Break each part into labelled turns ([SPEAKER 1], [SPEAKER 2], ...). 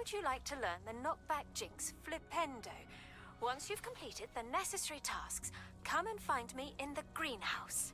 [SPEAKER 1] would you like to learn the knockback jinx Flipendo? Once you've completed the necessary tasks, come and find me in the greenhouse.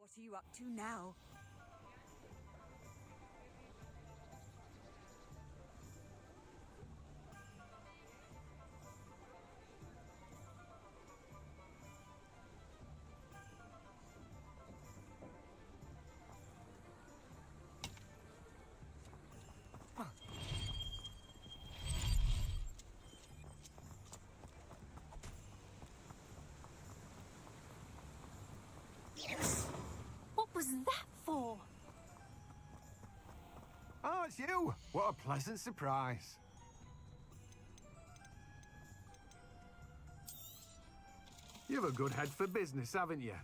[SPEAKER 2] What are you up to now?
[SPEAKER 1] What was that for?
[SPEAKER 3] Oh, it's you! What a pleasant surprise. You've a good head for business, haven't you?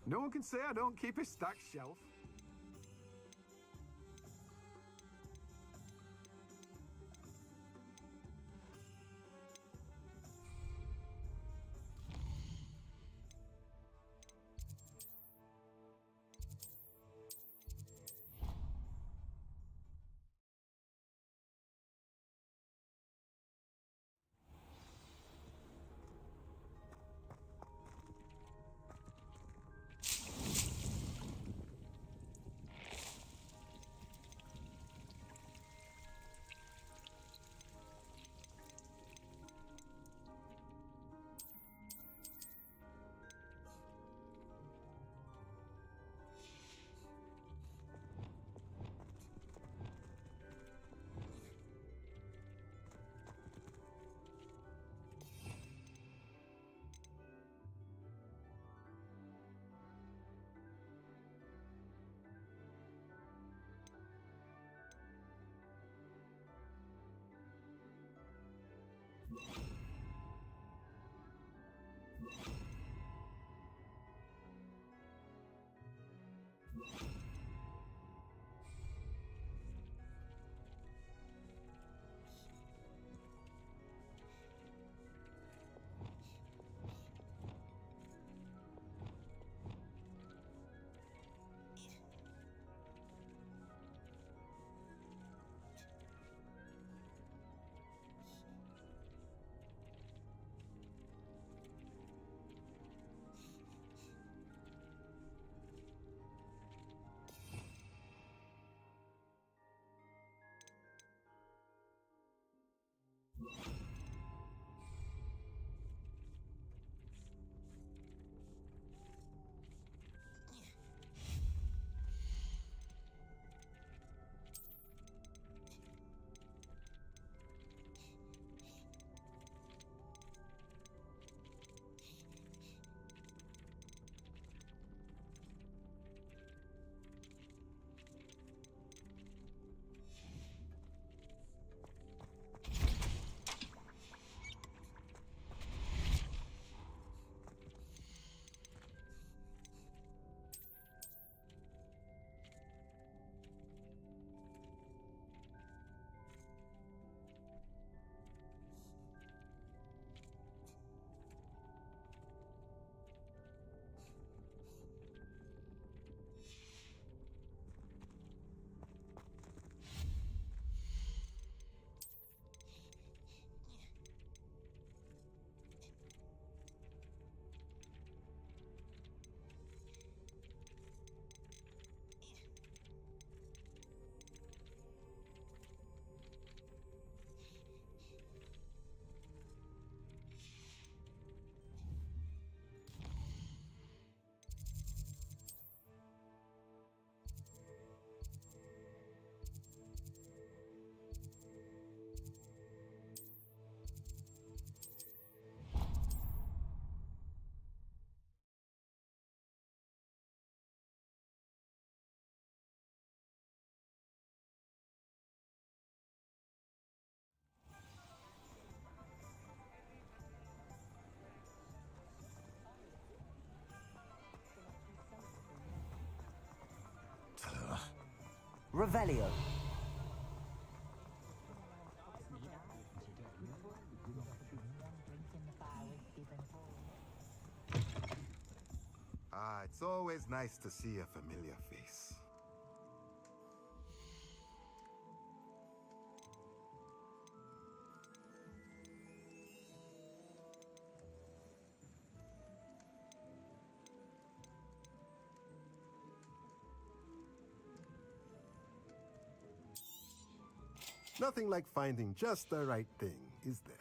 [SPEAKER 3] No one can say I don't keep a stacked shelf.
[SPEAKER 4] Revelio.
[SPEAKER 3] Ah, it's always nice to see a familiar face. Nothing like finding just the right thing, is there?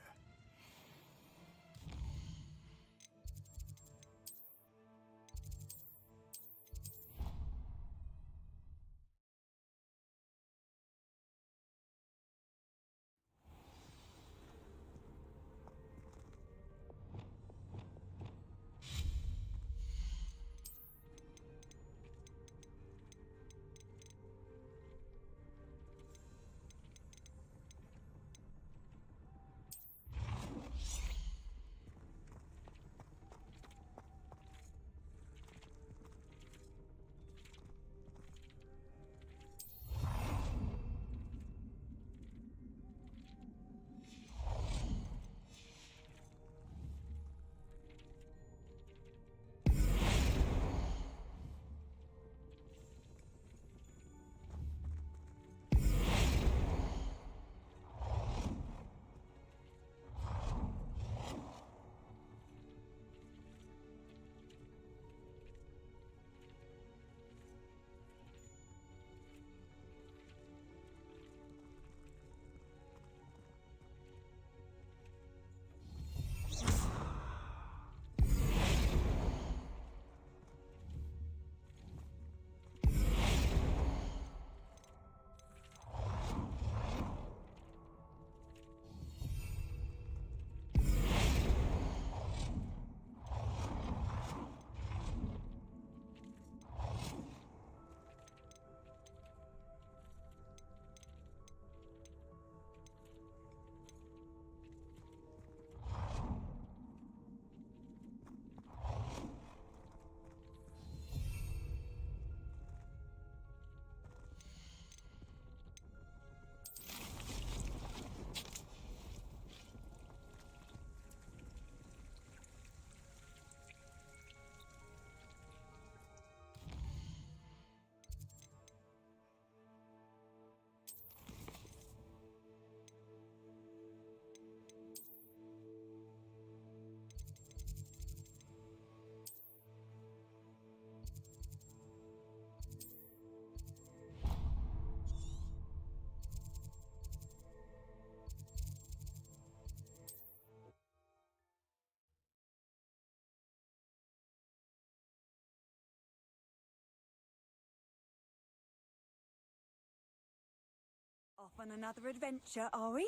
[SPEAKER 2] Off on another adventure, are we?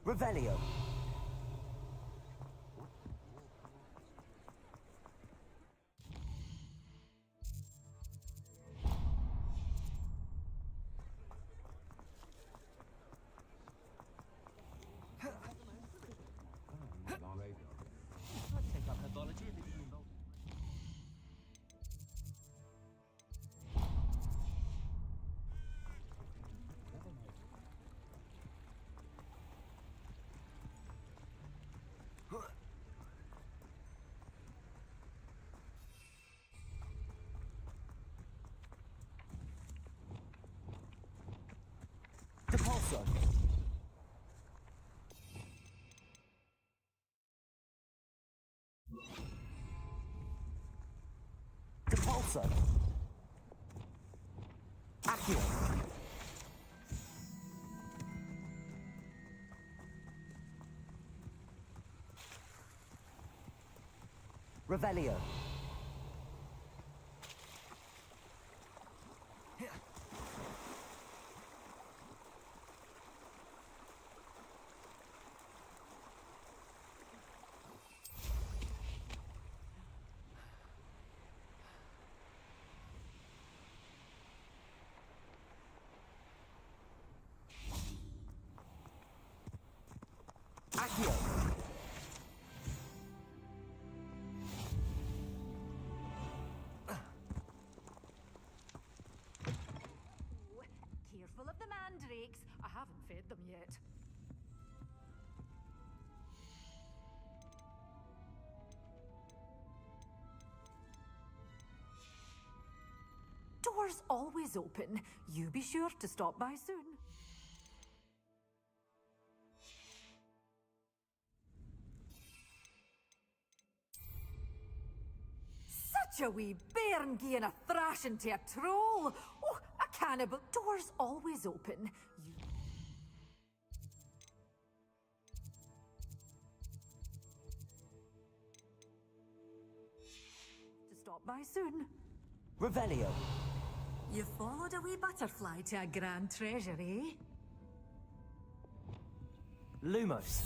[SPEAKER 4] Revelio. Depulso. Depulso. Accio. Revelio. Accio.
[SPEAKER 5] mandrakes. I haven't fed them yet. Doors always open. You be sure to stop by soon. Such a wee bairn gieing a thrashing to a troll. Oh, a cannibal. Doors always open. You... To stop by soon.
[SPEAKER 4] Revelio.
[SPEAKER 5] You followed a wee butterfly to a grand treasure, eh?
[SPEAKER 4] Lumos.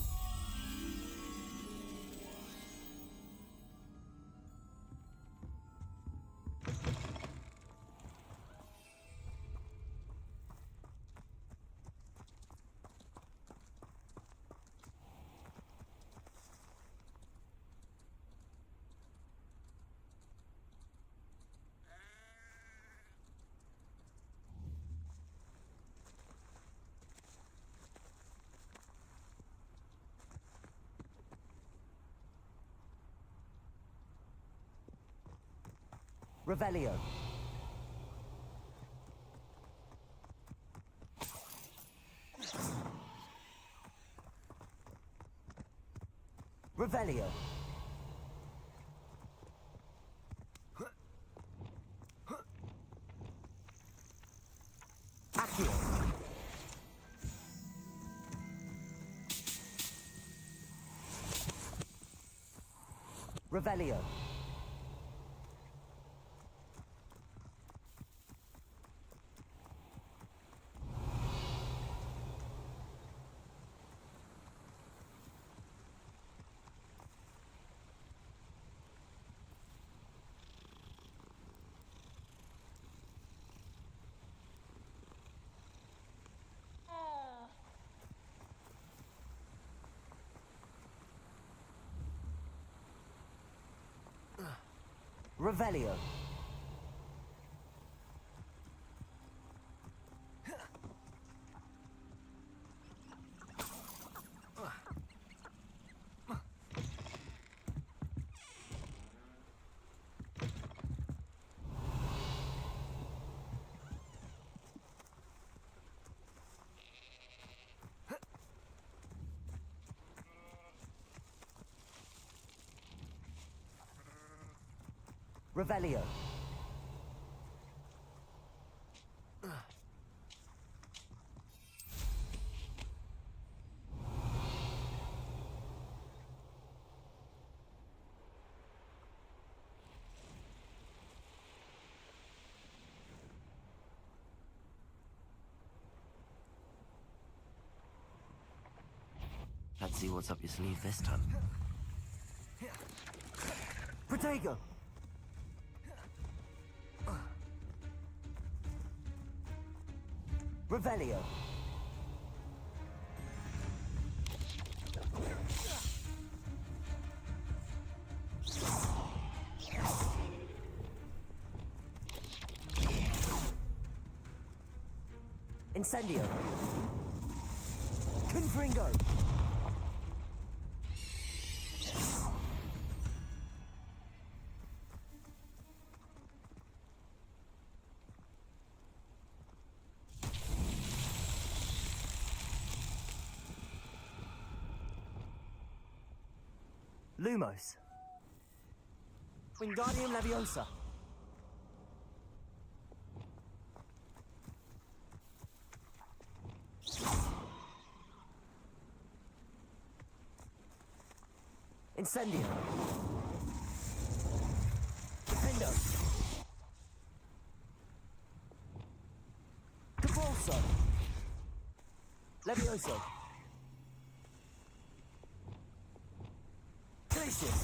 [SPEAKER 4] Revelio. Revelio. Accio. Revelio. Revelio. Revelio.
[SPEAKER 6] Let's see what's up your sleeve this time.
[SPEAKER 4] Protego. Revelio. Incendio. Confringo. Lumos. Wingardium Leviosa. Incendio. Defendo. Cabalso. Levioso. Glacius.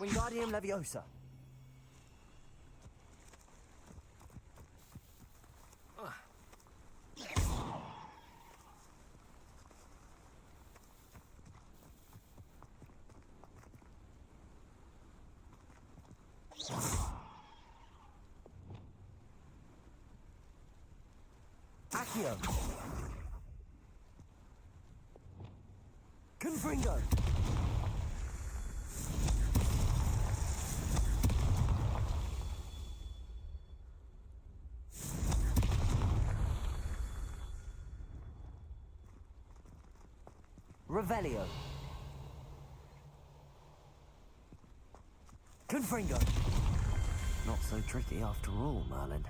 [SPEAKER 4] Wingardium Leviosa. Accio. Confringo. Revelio. Confringo.
[SPEAKER 6] Not so tricky after all, Merlin.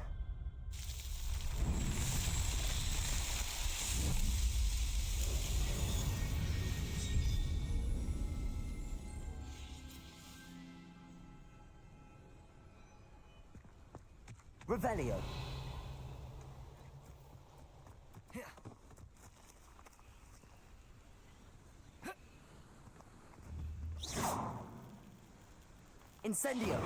[SPEAKER 4] Revelio. Incendio.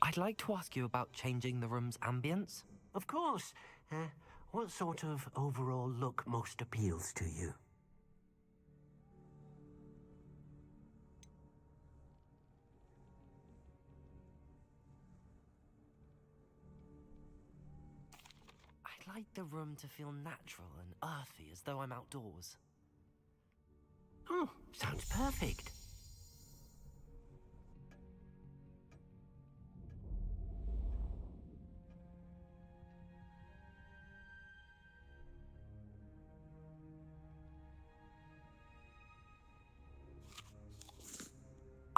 [SPEAKER 6] I'd like to ask you about changing the room's ambience.
[SPEAKER 7] Of course. What sort of overall look most appeals to you?
[SPEAKER 6] I'd like the room to feel natural and earthy, as though I'm outdoors.
[SPEAKER 7] Oh, sounds perfect.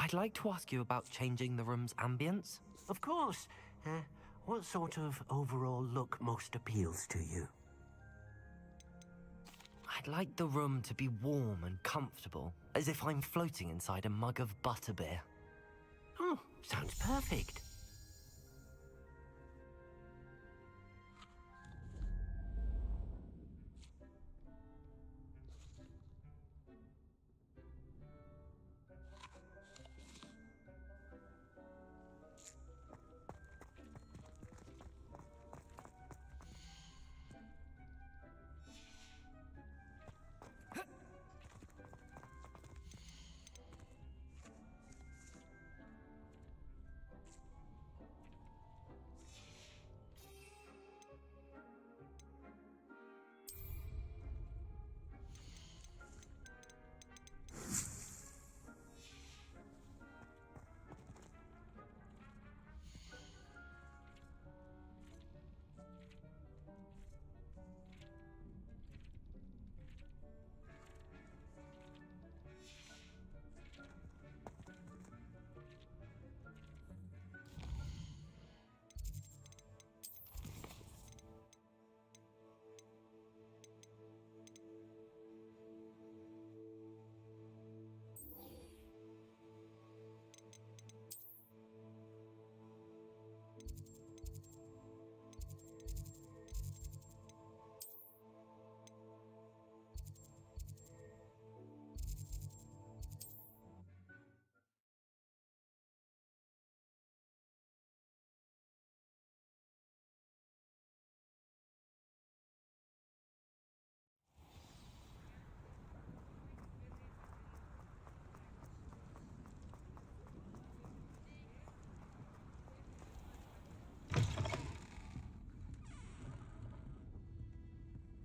[SPEAKER 6] I'd like to ask you about changing the room's ambience.
[SPEAKER 7] Of course. What sort of overall look most appeals to you?
[SPEAKER 6] I'd like the room to be warm and comfortable, as if I'm floating inside a mug of butterbeer.
[SPEAKER 7] Oh, sounds perfect.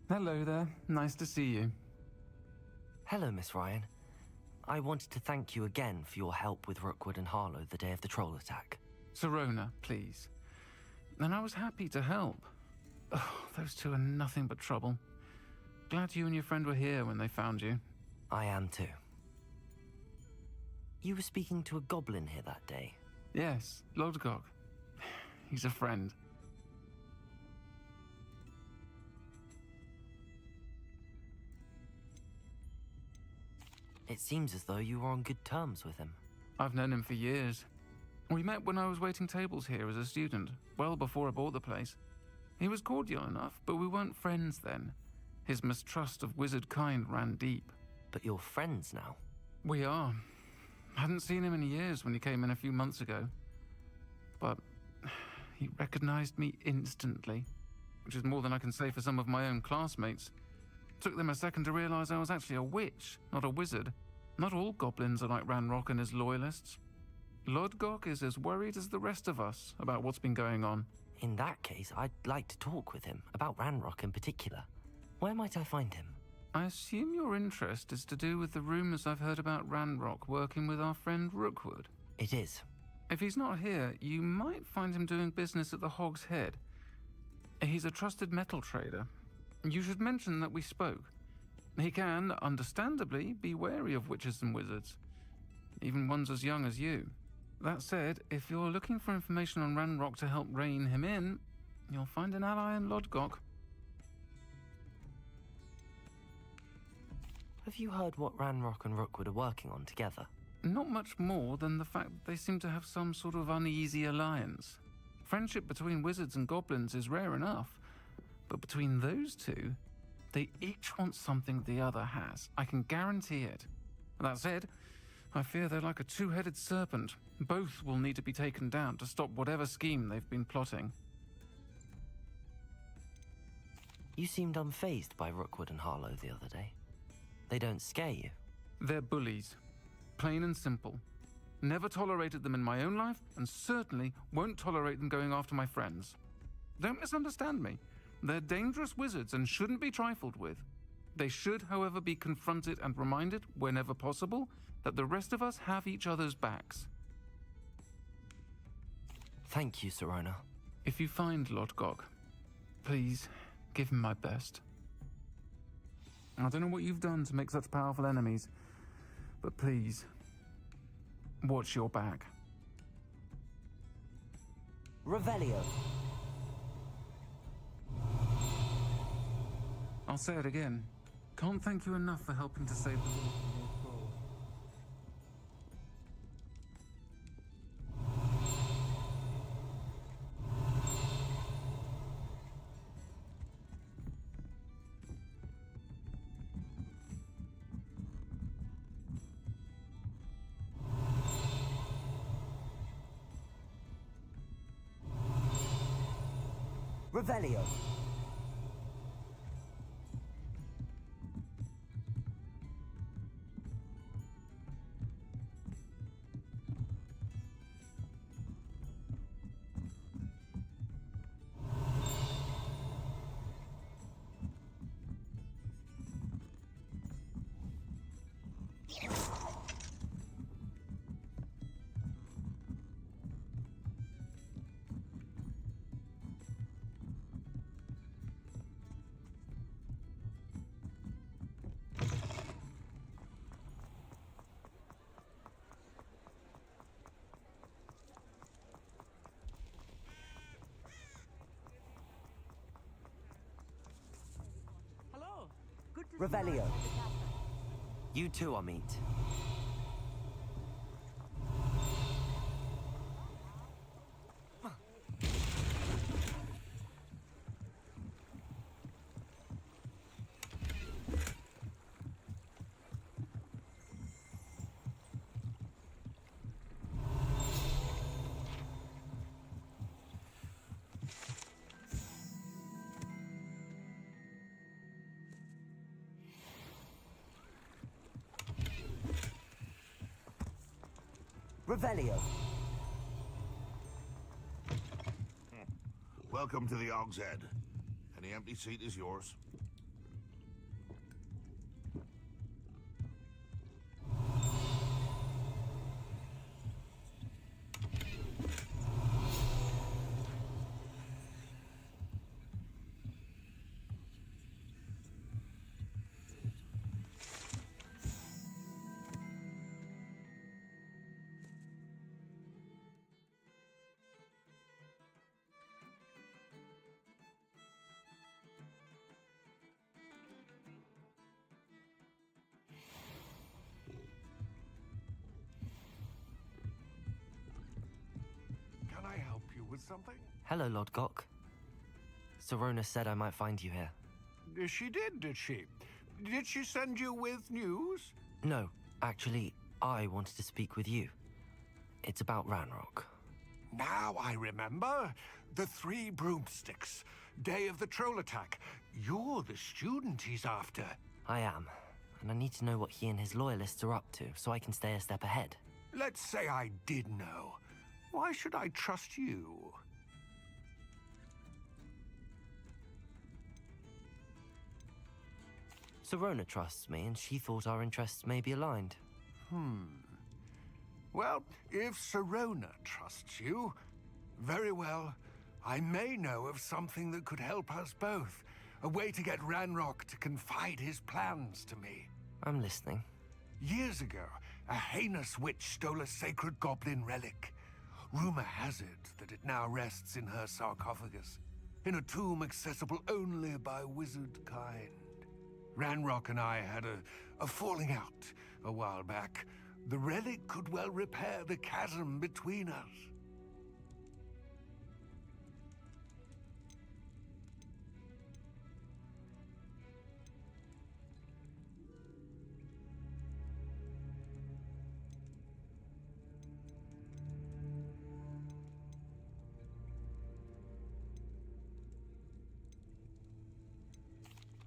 [SPEAKER 8] Hello there. Nice to see you.
[SPEAKER 6] Hello, Miss Ryan. I wanted to thank you again for your help with Rookwood and Harlow the day of the troll attack.
[SPEAKER 8] Sirona, please. And I was happy to help. Oh, those two are nothing but trouble. Glad you and your friend were here when they found you.
[SPEAKER 6] I am too. You were speaking to a goblin here that day.
[SPEAKER 8] Yes, Lodgok. He's a friend.
[SPEAKER 6] It seems as though you were on good terms with him.
[SPEAKER 8] I've known him for years. We met when I was waiting tables here as a student, well before I bought the place. He was cordial enough, but we weren't friends then. His mistrust of wizard kind ran deep.
[SPEAKER 6] But you're friends now.
[SPEAKER 8] We are. Hadn't seen him in years when he came in a few months ago. But he recognized me instantly, which is more than I can say for some of my own classmates. Took them a second to realize I was actually a witch, not a wizard. Not all goblins are like Ranrock and his loyalists. Lodgok is as worried as the rest of us about what's been going on.
[SPEAKER 6] In that case, I'd like to talk with him, about Ranrock in particular. Where might I find him?
[SPEAKER 8] I assume your interest is to do with the rumors I've heard about Ranrock working with our friend Rookwood.
[SPEAKER 6] It is.
[SPEAKER 8] If he's not here, you might find him doing business at the Hog's Head. He's a trusted metal trader. You should mention that we spoke. He can, understandably, be wary of witches and wizards, even ones as young as you. That said, if you're looking for information on Ranrock to help rein him in, you'll find an ally in Lodgok.
[SPEAKER 6] Have you heard what Ranrock and Rookwood are working on together?
[SPEAKER 8] Not much more than the fact that they seem to have some sort of uneasy alliance. Friendship between wizards and goblins is rare enough, but between those two, they each want something the other has. I can guarantee it. That said, I fear they're like a two-headed serpent. Both will need to be taken down to stop whatever scheme they've been plotting.
[SPEAKER 6] You seemed unfazed by Rookwood and Harlow the other day. They don't scare you.
[SPEAKER 8] They're bullies. Plain and simple. Never tolerated them in my own life, and certainly won't tolerate them going after my friends. Don't misunderstand me. They're dangerous wizards and shouldn't be trifled with. They should, however, be confronted and reminded, whenever possible, that the rest of us have each other's backs.
[SPEAKER 6] Thank you, Sirona.
[SPEAKER 8] If you find Lodgok, please give him my best. I don't know what you've done to make such powerful enemies, but please, watch your back.
[SPEAKER 4] Revelio.
[SPEAKER 8] I'll say it again. Can't thank you enough for helping to save the world from your thrall.
[SPEAKER 4] Revelio. Revelio.
[SPEAKER 6] You too, Amit.
[SPEAKER 4] Revelio.
[SPEAKER 9] Welcome to the Hog's Head. Any empty seat is yours.
[SPEAKER 3] with something?
[SPEAKER 6] Hello, Lodgok. Sorona said I might find you here.
[SPEAKER 3] She did she? Did she send you with news?
[SPEAKER 6] No, actually, I wanted to speak with you. It's about Ranrock.
[SPEAKER 3] Now I remember. The 3 broomsticks. Day of the troll attack. You're the student he's after.
[SPEAKER 6] I am, and I need to know what he and his loyalists are up to so I can stay a step ahead.
[SPEAKER 3] Let's say I did know. Why should I trust you?
[SPEAKER 6] Sorona trusts me, and she thought our interests may be aligned.
[SPEAKER 3] Well, if Sorona trusts you, very well. I may know of something that could help us both. A way to get Ranrock to confide his plans to me.
[SPEAKER 6] I'm listening.
[SPEAKER 3] Years ago, a heinous witch stole a sacred goblin relic. Rumor has it that it now rests in her sarcophagus, in a tomb accessible only by wizard kind. Ranrock and I had a falling out a while back. The relic could well repair the chasm between us.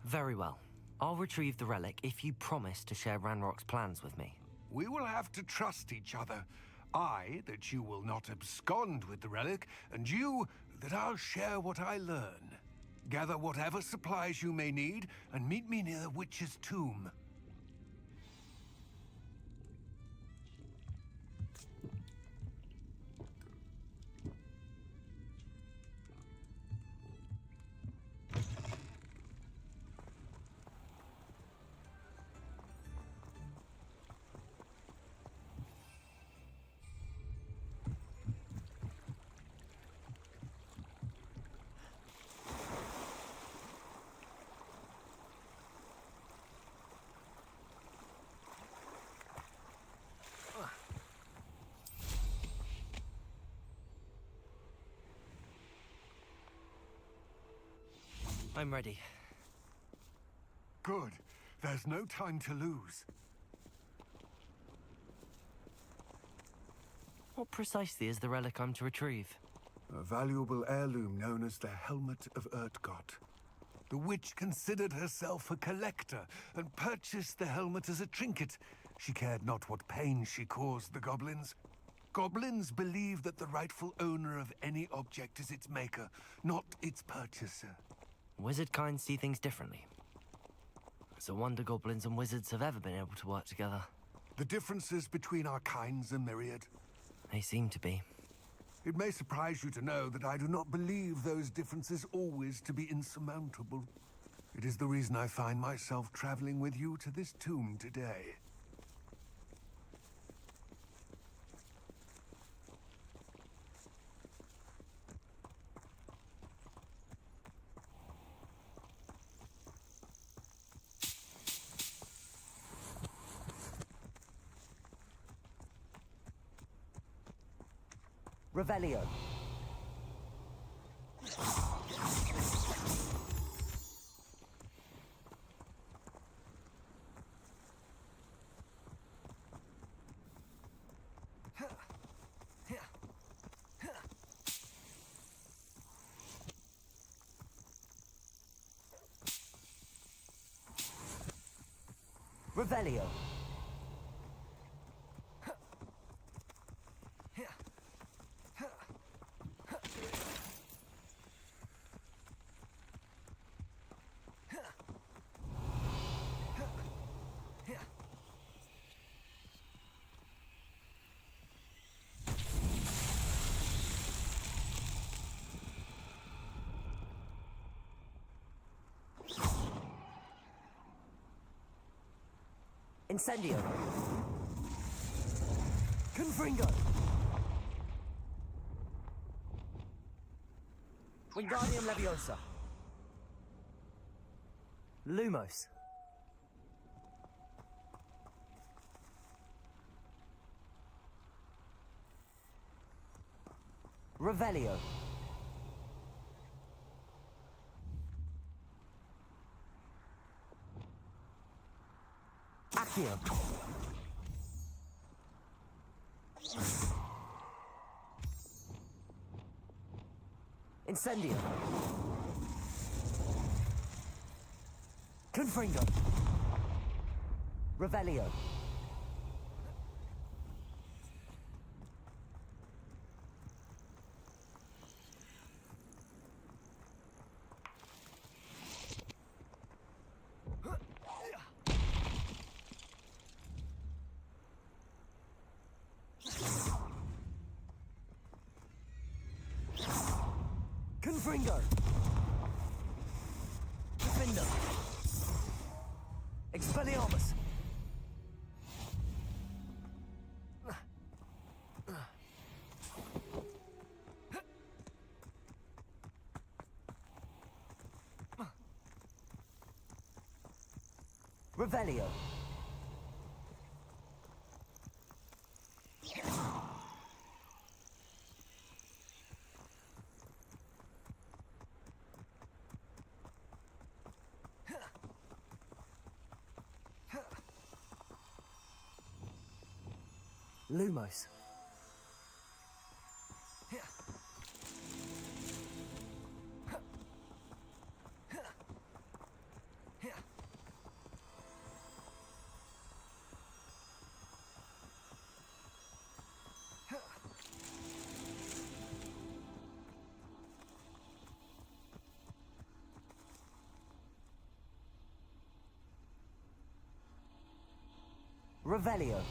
[SPEAKER 6] Very well. I'll retrieve the relic if you promise to share Ranrock's plans with me.
[SPEAKER 3] We will have to trust each other. I, that you will not abscond with the relic, and you, that I'll share what I learn. Gather whatever supplies you may need, and meet me near the witch's tomb.
[SPEAKER 6] I'm ready.
[SPEAKER 3] Good. There's no time to lose.
[SPEAKER 6] What precisely is the relic I'm to retrieve?
[SPEAKER 3] A valuable heirloom known as the Helmet of Urtgott. The witch considered herself a collector and purchased the helmet as a trinket. She cared not what pain she caused the goblins. Goblins believe that the rightful owner of any object is its maker, not its purchaser.
[SPEAKER 6] Wizard kind see things differently. It's a wonder goblins and wizards have ever been able to work together.
[SPEAKER 3] The differences between our kinds are myriad.
[SPEAKER 6] They seem to be.
[SPEAKER 3] It may surprise you to know that I do not believe those differences always to be insurmountable. It is the reason I find myself traveling with you to this tomb today.
[SPEAKER 4] Revelio. Revelio. Incendio. Confringo. Wingardium Leviosa. Lumos. Revelio. Accio. Incendio. Confringo. Revelio. Confringo. Defender. Expelliarmus. Revelio. Lumos. Revelio.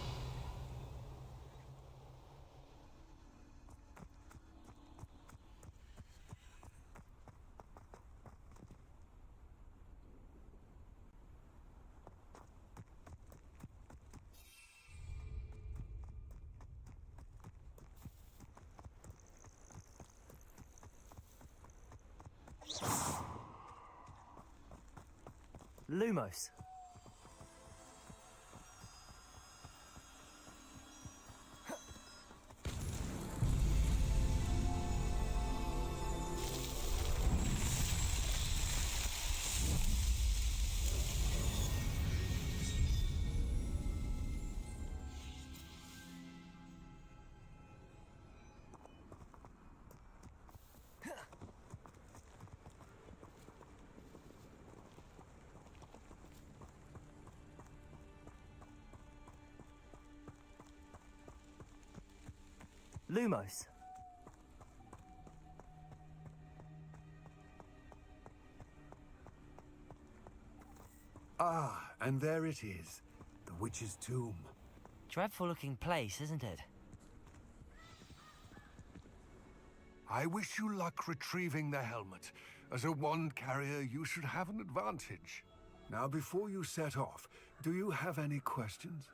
[SPEAKER 4] Lumos. Lumos.
[SPEAKER 3] Ah, and there it is. The witch's tomb.
[SPEAKER 6] Dreadful looking place, isn't it?
[SPEAKER 3] I wish you luck retrieving the helmet. As a wand carrier, you should have an advantage. Now, before you set off, do you have any questions?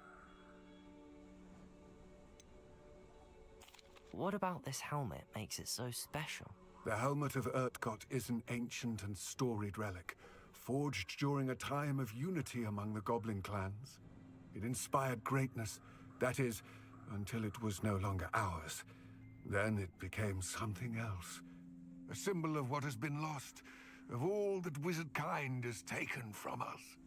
[SPEAKER 6] What about this helmet makes it so special?
[SPEAKER 3] The helmet of Urtkot is an ancient and storied relic, forged during a time of unity among the goblin clans. It inspired greatness, that is, until it was no longer ours. Then it became something else. A symbol of what has been lost, of all that wizard kind has taken from us.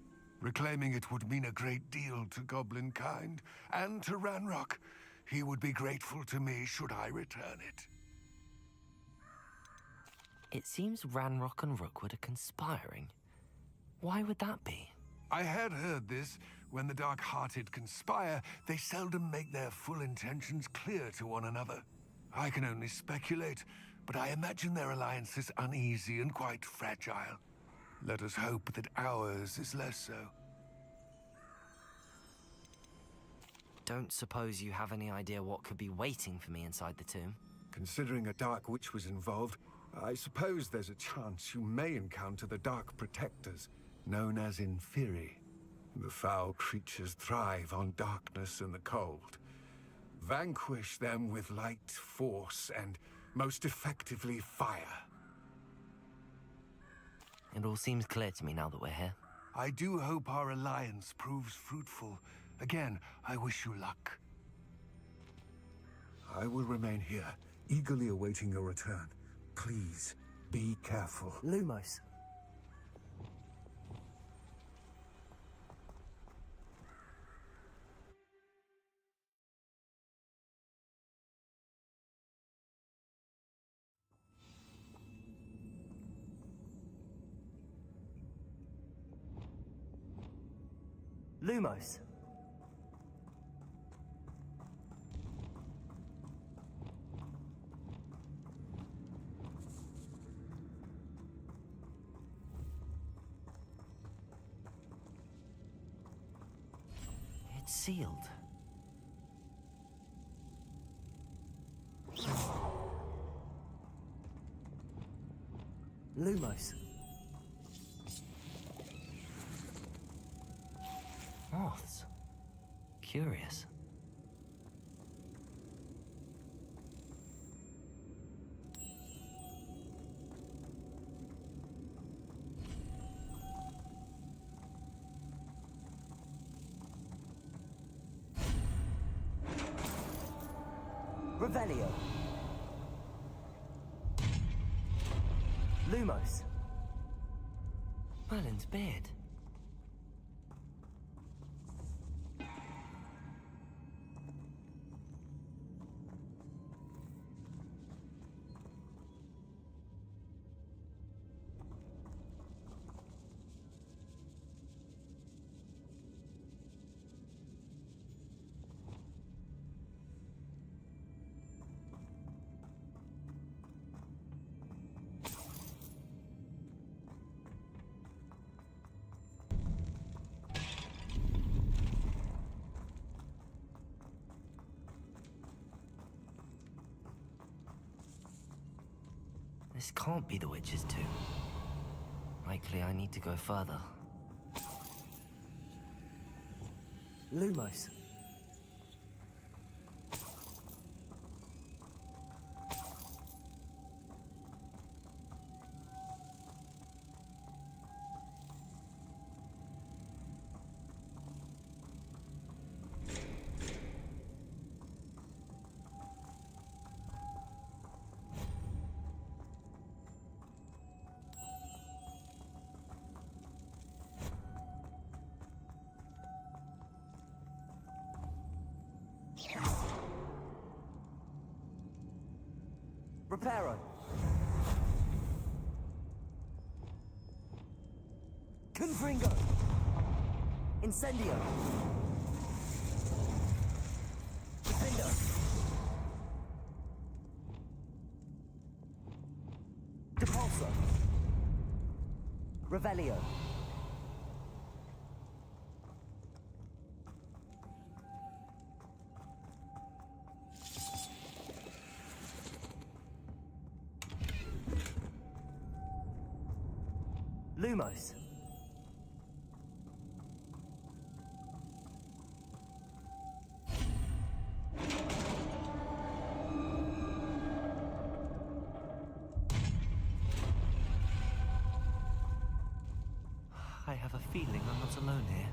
[SPEAKER 3] Reclaiming it would mean a great deal to goblin kind, and to Ranrock. He would be grateful to me should I return it.
[SPEAKER 6] It seems Ranrock and Rookwood are conspiring. Why would that be?
[SPEAKER 3] I had heard this. When the dark-hearted conspire, they seldom make their full intentions clear to one another. I can only speculate, but I imagine their alliance is uneasy and quite fragile. Let us hope that ours is less so.
[SPEAKER 6] Don't suppose you have any idea what could be waiting for me inside the tomb?
[SPEAKER 3] Considering a Dark Witch was involved, I suppose there's a chance you may encounter the Dark Protectors, known as Inferi. The foul creatures thrive on darkness and the cold. Vanquish them with light, force, and most effectively fire.
[SPEAKER 6] It all seems clear to me now that we're here.
[SPEAKER 3] I do hope our alliance proves fruitful. Again, I wish you luck. I will remain here, eagerly awaiting your return. Please, be careful.
[SPEAKER 4] Lumos. Lumos.
[SPEAKER 6] It's sealed.
[SPEAKER 4] Lumos.
[SPEAKER 6] Moths. Curious.
[SPEAKER 4] Revelio. Lumos.
[SPEAKER 6] Merlin's beard. This can't be the witch's tomb. Likely I need to go further.
[SPEAKER 4] Lumos. Reparo. Confringo. Incendio. Defendo. Depulso. Revelio. Lumos.
[SPEAKER 6] I have a feeling I'm not alone here.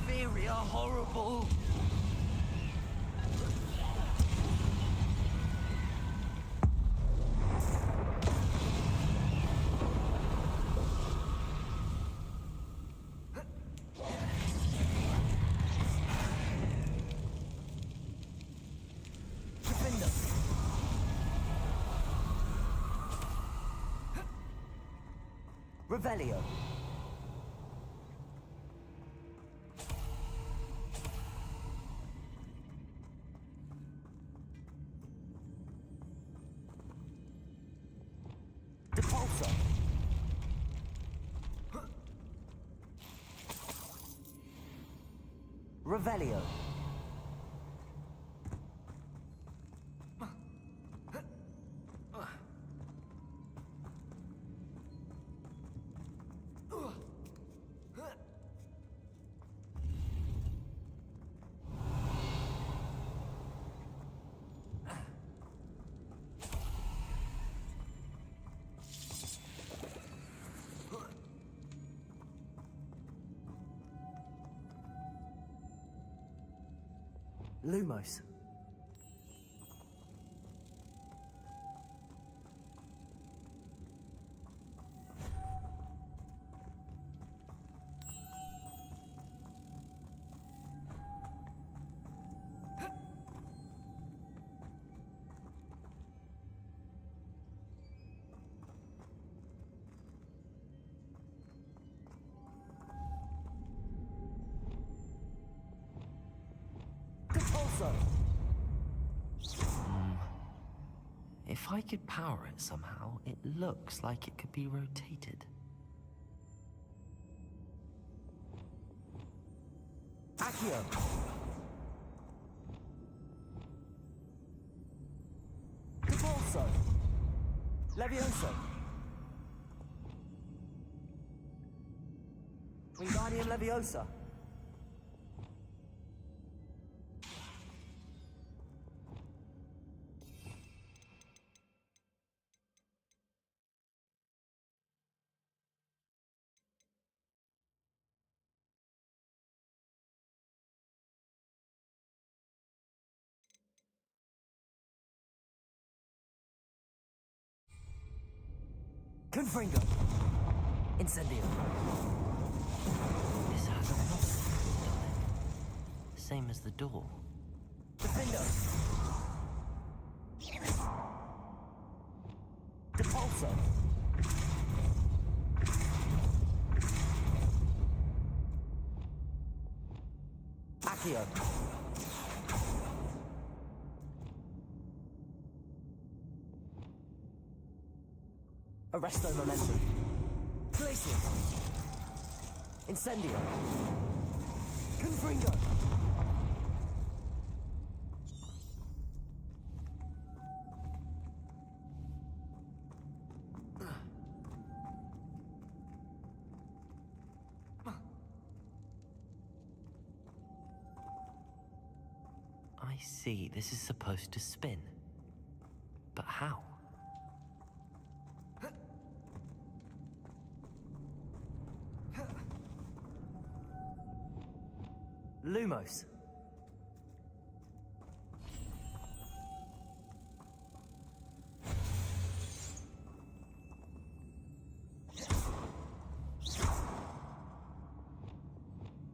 [SPEAKER 6] Very horrible.
[SPEAKER 4] Defendo. Revelio. Revelio. Lumos. Depulso.
[SPEAKER 6] If I could power it somehow, it looks like it could be rotated.
[SPEAKER 4] Accio. Depulso. Levioso. Wingardium Leviosa. Confringo. Incendio.
[SPEAKER 6] This has a lock on it. Same as the door.
[SPEAKER 4] Defendo. Depulso. Accio. Arresto Momentum. Glacius. Incendio. Confringo.
[SPEAKER 6] I see, this is supposed to spin. But how?
[SPEAKER 4] Lumos.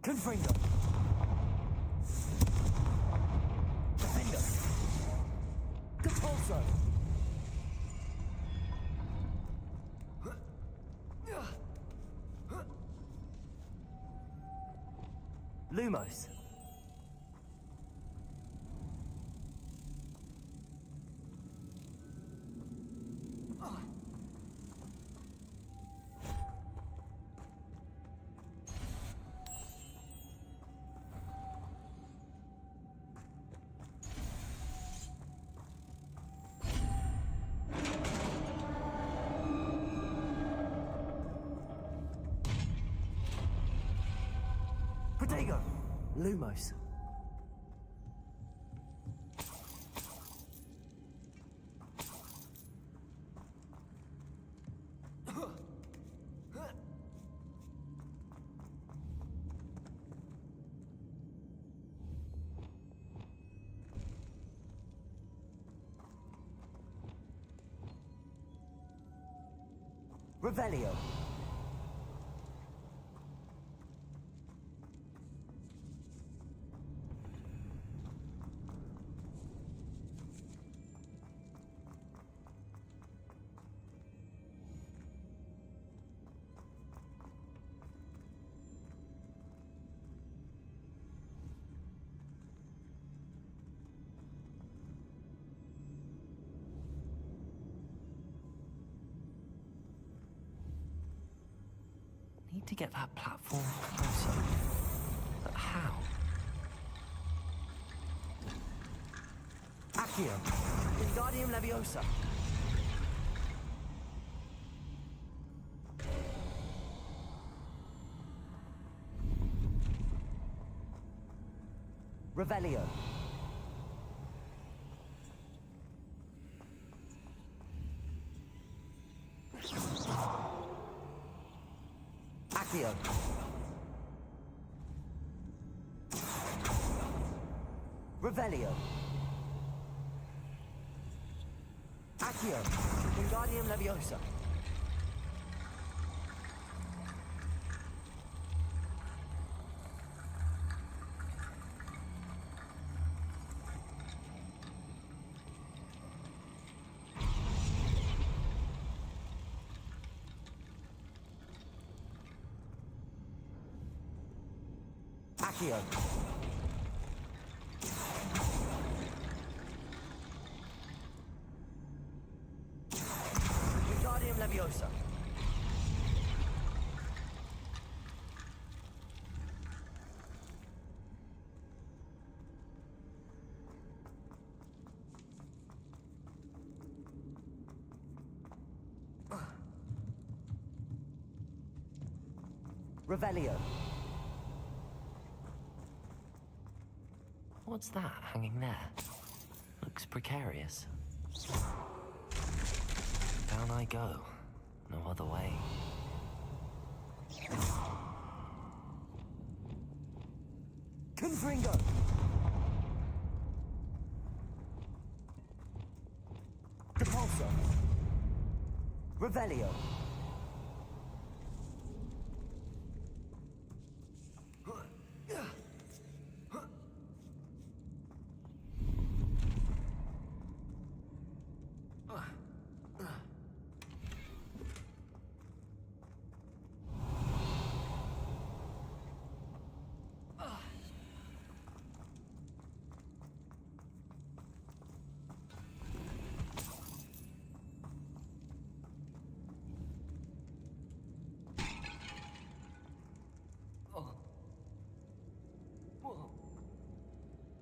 [SPEAKER 4] Confringo. Defendo. Depulso. Lumos. Protego. Lumos. Revelio.
[SPEAKER 6] Need to get that platform closer. But how?
[SPEAKER 4] Accio. Wingardium Leviosa. Revelio. Accio. Revelio. Accio. Wingardium Leviosa. Accio. Wingardium Leviosa. Revelio.
[SPEAKER 6] What's that hanging there? Looks precarious. Down I go. No other way.
[SPEAKER 4] Confringo. Depulso. Revelio.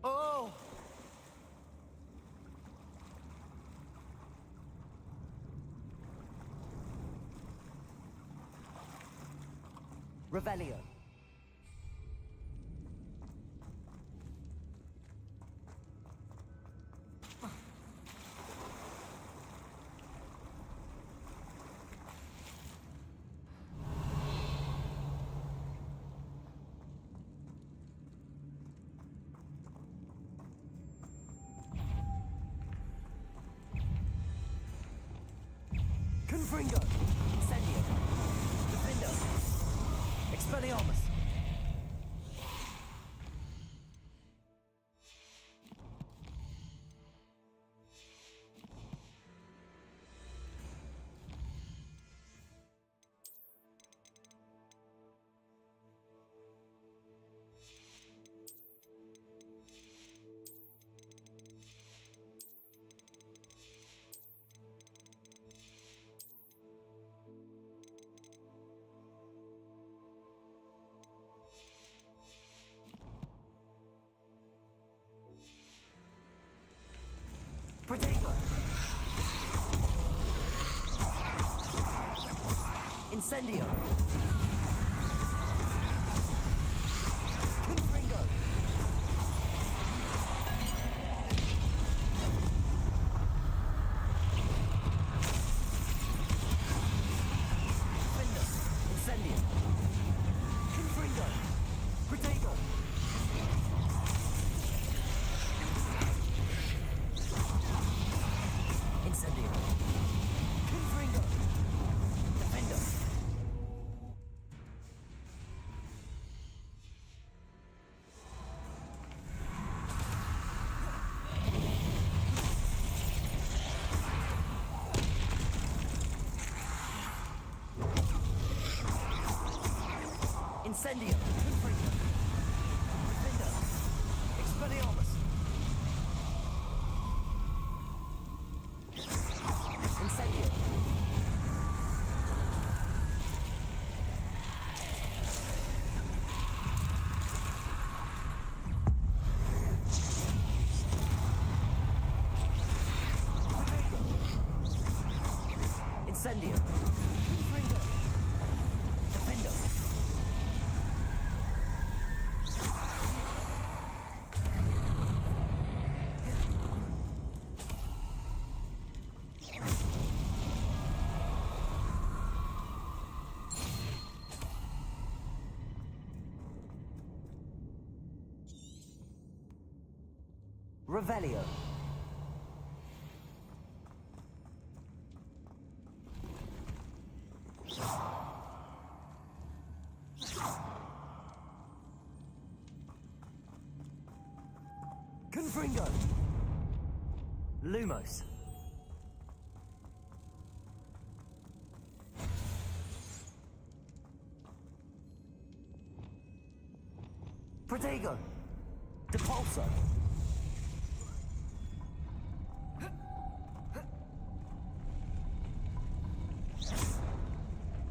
[SPEAKER 4] Oh! Revelio. Confringo. Incendio. Defendo. Expelliarmus. Protego. Incendio. Confringo. Defendo. Incendio. Confringo. Protego. Incendio. Confringo. Defendo. Incendio. Confringo. Defendo. Expelliarmus. Incendio. Incendio. Confringo. Defendo. Revelio. Confringo. Lumos. Protego. Depulso.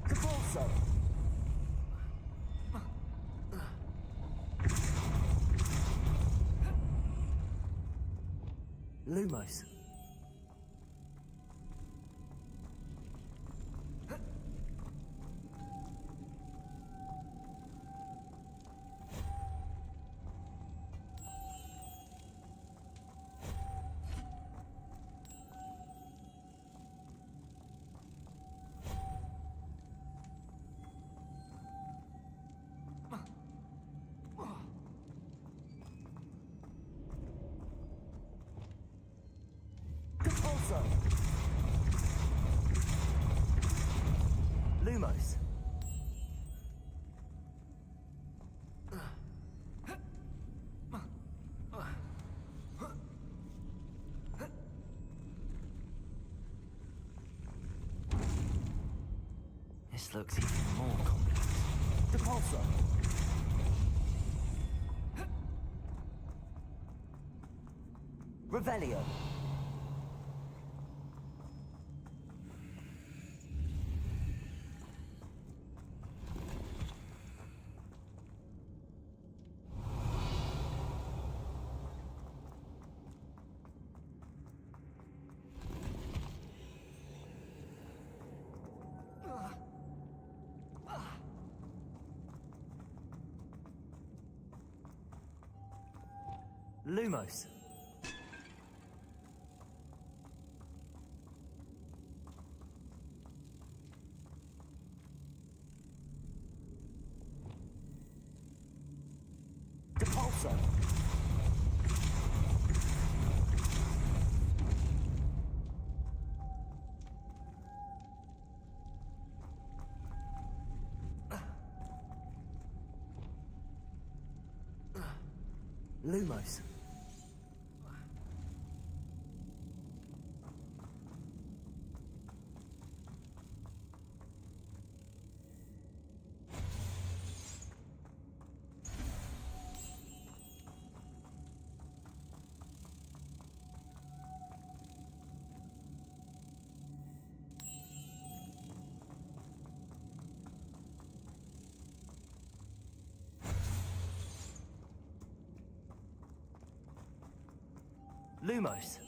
[SPEAKER 4] Depulso. Lumos. Depulso. Lumos.
[SPEAKER 6] This looks even more complex.
[SPEAKER 4] Depulso. Revelio. Lumos. Depulso. Lumos. Lumos.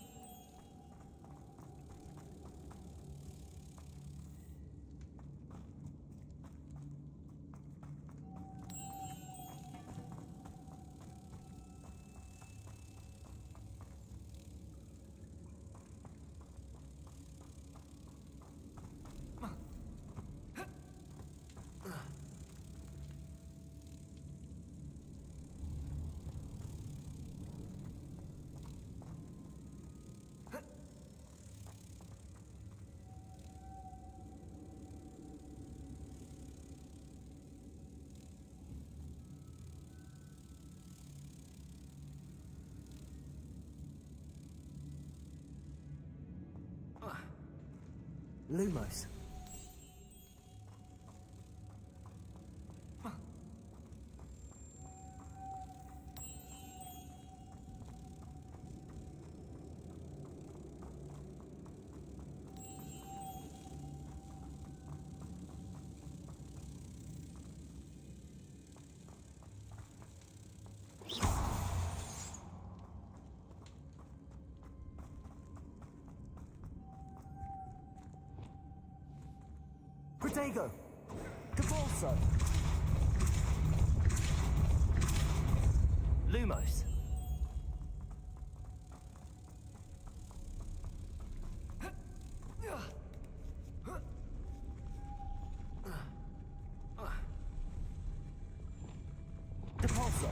[SPEAKER 4] Lumos. Dago! Capalso!
[SPEAKER 6] Lumos.
[SPEAKER 4] Capalso!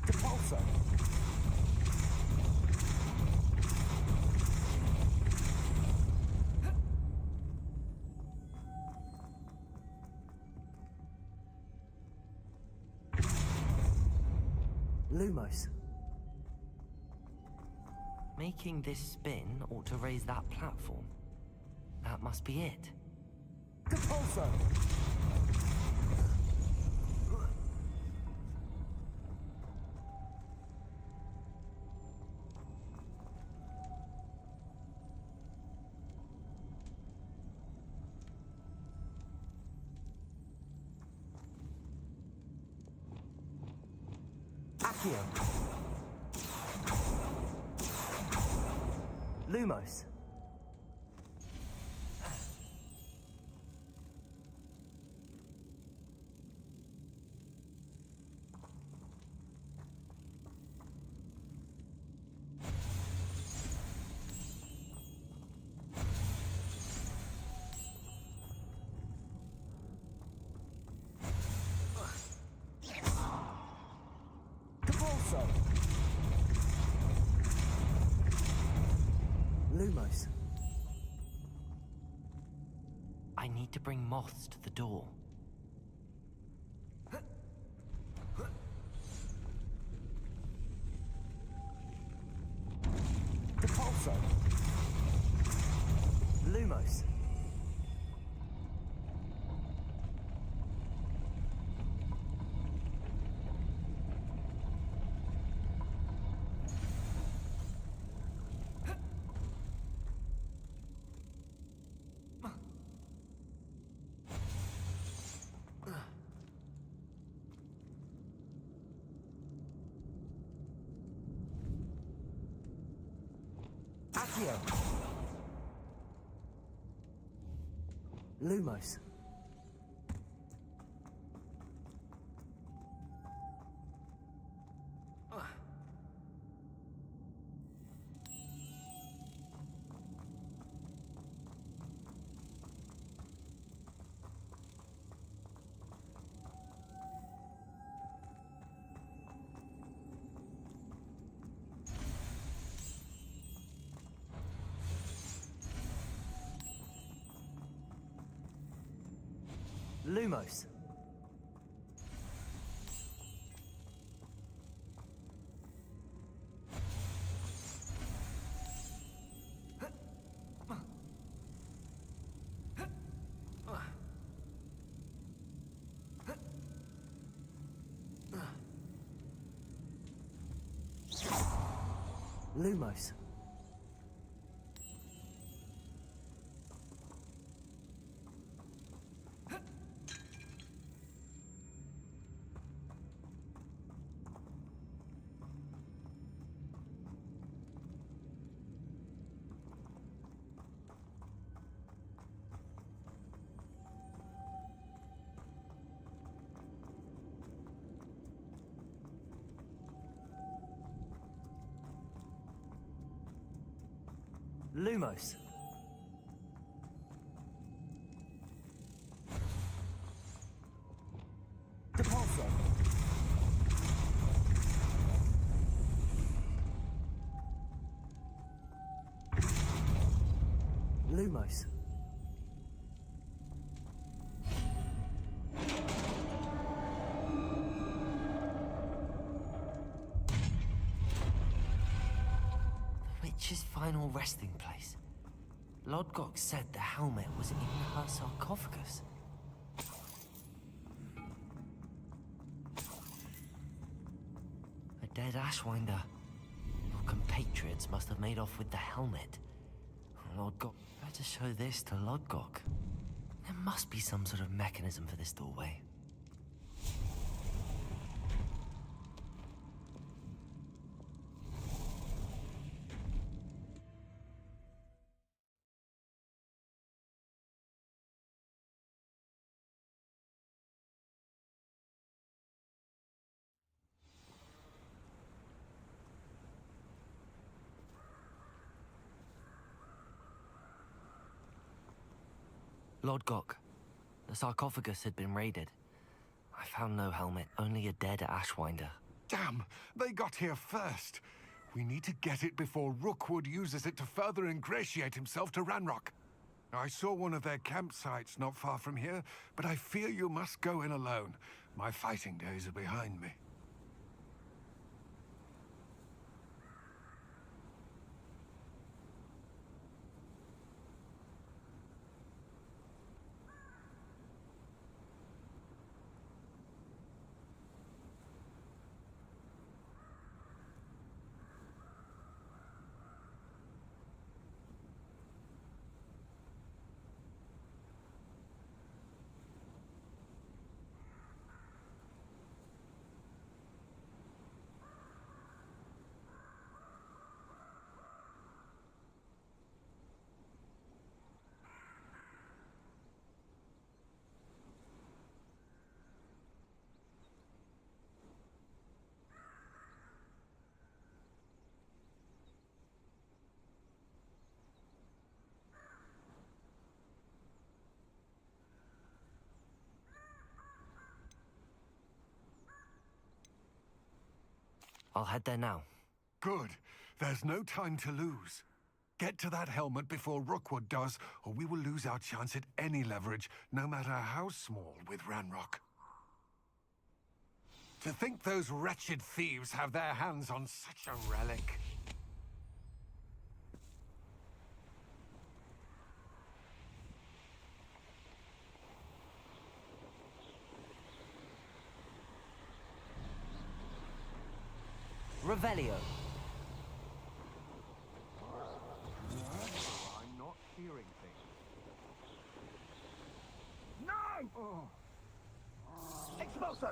[SPEAKER 4] Capalso! Lumos.
[SPEAKER 6] Making this spin ought to raise that platform. That must be it.
[SPEAKER 4] Capalso! Accio. Lumos. Capalso. Lumos.
[SPEAKER 6] I need to bring moths to the door.
[SPEAKER 4] Capalso. Lumos. Accio. Lumos. Lumos. Lumos. Lumos. Capalso. Lumos.
[SPEAKER 6] Witch's final resting place. Lodgok said the helmet was in her sarcophagus. A dead Ashwinder. Your compatriots must have made off with the helmet. Lodgok better show this to Lodgok. There must be some sort of mechanism for this doorway. Lord Gok, the sarcophagus had been raided. I found no helmet, only a dead Ashwinder.
[SPEAKER 3] Damn! They got here first. We need to get it before Rookwood uses it to further ingratiate himself to Ranrock. I saw one of their campsites not far from here, but I fear you must go in alone. My fighting days are behind me.
[SPEAKER 6] I'll head there now.
[SPEAKER 3] Good. There's no time to lose. Get to that helmet before Rookwood does, or we will lose our chance at any leverage, no matter how small, with Ranrock. To think those wretched thieves have their hands on such a relic.
[SPEAKER 4] Revelio.
[SPEAKER 3] I'm not hearing things. No!
[SPEAKER 7] Expulso!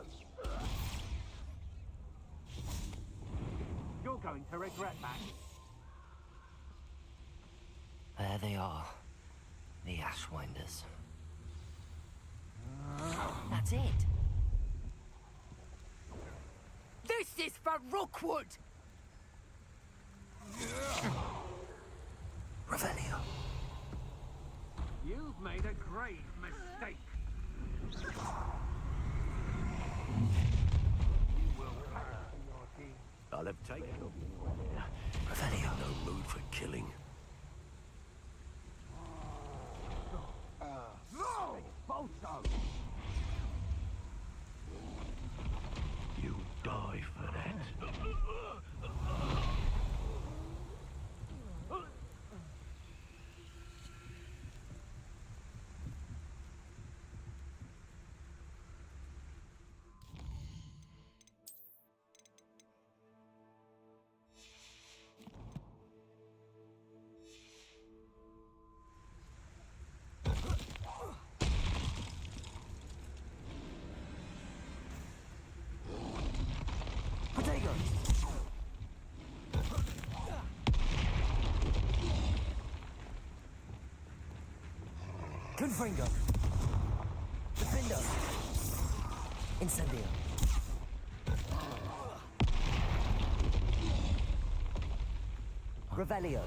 [SPEAKER 7] You're going to regret that.
[SPEAKER 6] There they are. The Ashwinders.
[SPEAKER 1] That's it.
[SPEAKER 5] This is for Rookwood!
[SPEAKER 4] Revelio.
[SPEAKER 7] You've made a grave mistake. I'll have taken them.
[SPEAKER 4] Revelio.
[SPEAKER 7] No mood for killing. You die for that.
[SPEAKER 4] Potato. Confringo. Defendo. Incendio. Revelio.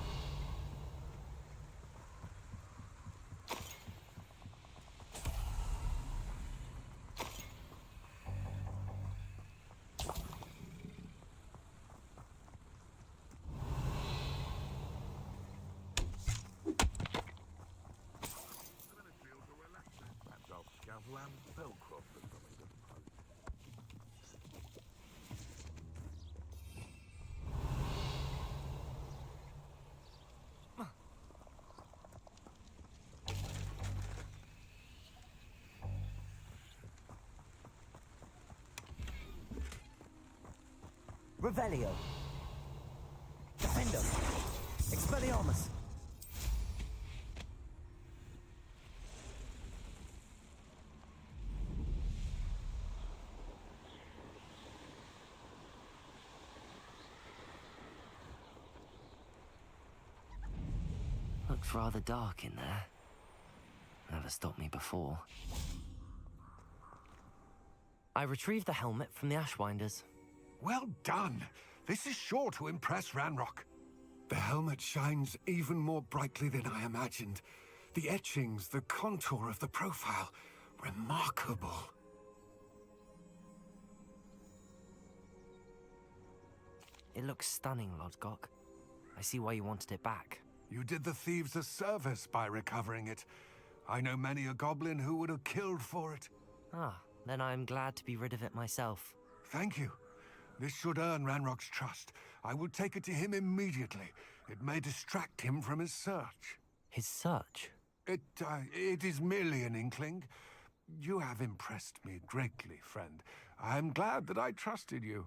[SPEAKER 4] Revelio. Defendo. Expelliarmus.
[SPEAKER 6] looks rather dark in there. Never stopped me before. I retrieved the helmet from the Ashwinders.
[SPEAKER 3] Well done. This is sure to impress Ranrock. The helmet shines even more brightly than I imagined. The etchings, the contour of the profile, remarkable.
[SPEAKER 6] It looks stunning, Lodgok. I see why you wanted it back.
[SPEAKER 3] You did the thieves a service by recovering it. I know many a goblin who would have killed for it.
[SPEAKER 6] Ah, then I'm glad to be rid of it myself.
[SPEAKER 3] Thank you. This should earn Ranrock's trust. I will take it to him immediately. It may distract him from his search.
[SPEAKER 6] His search?
[SPEAKER 3] It is merely an inkling. You have impressed me greatly, friend. I am glad that I trusted you.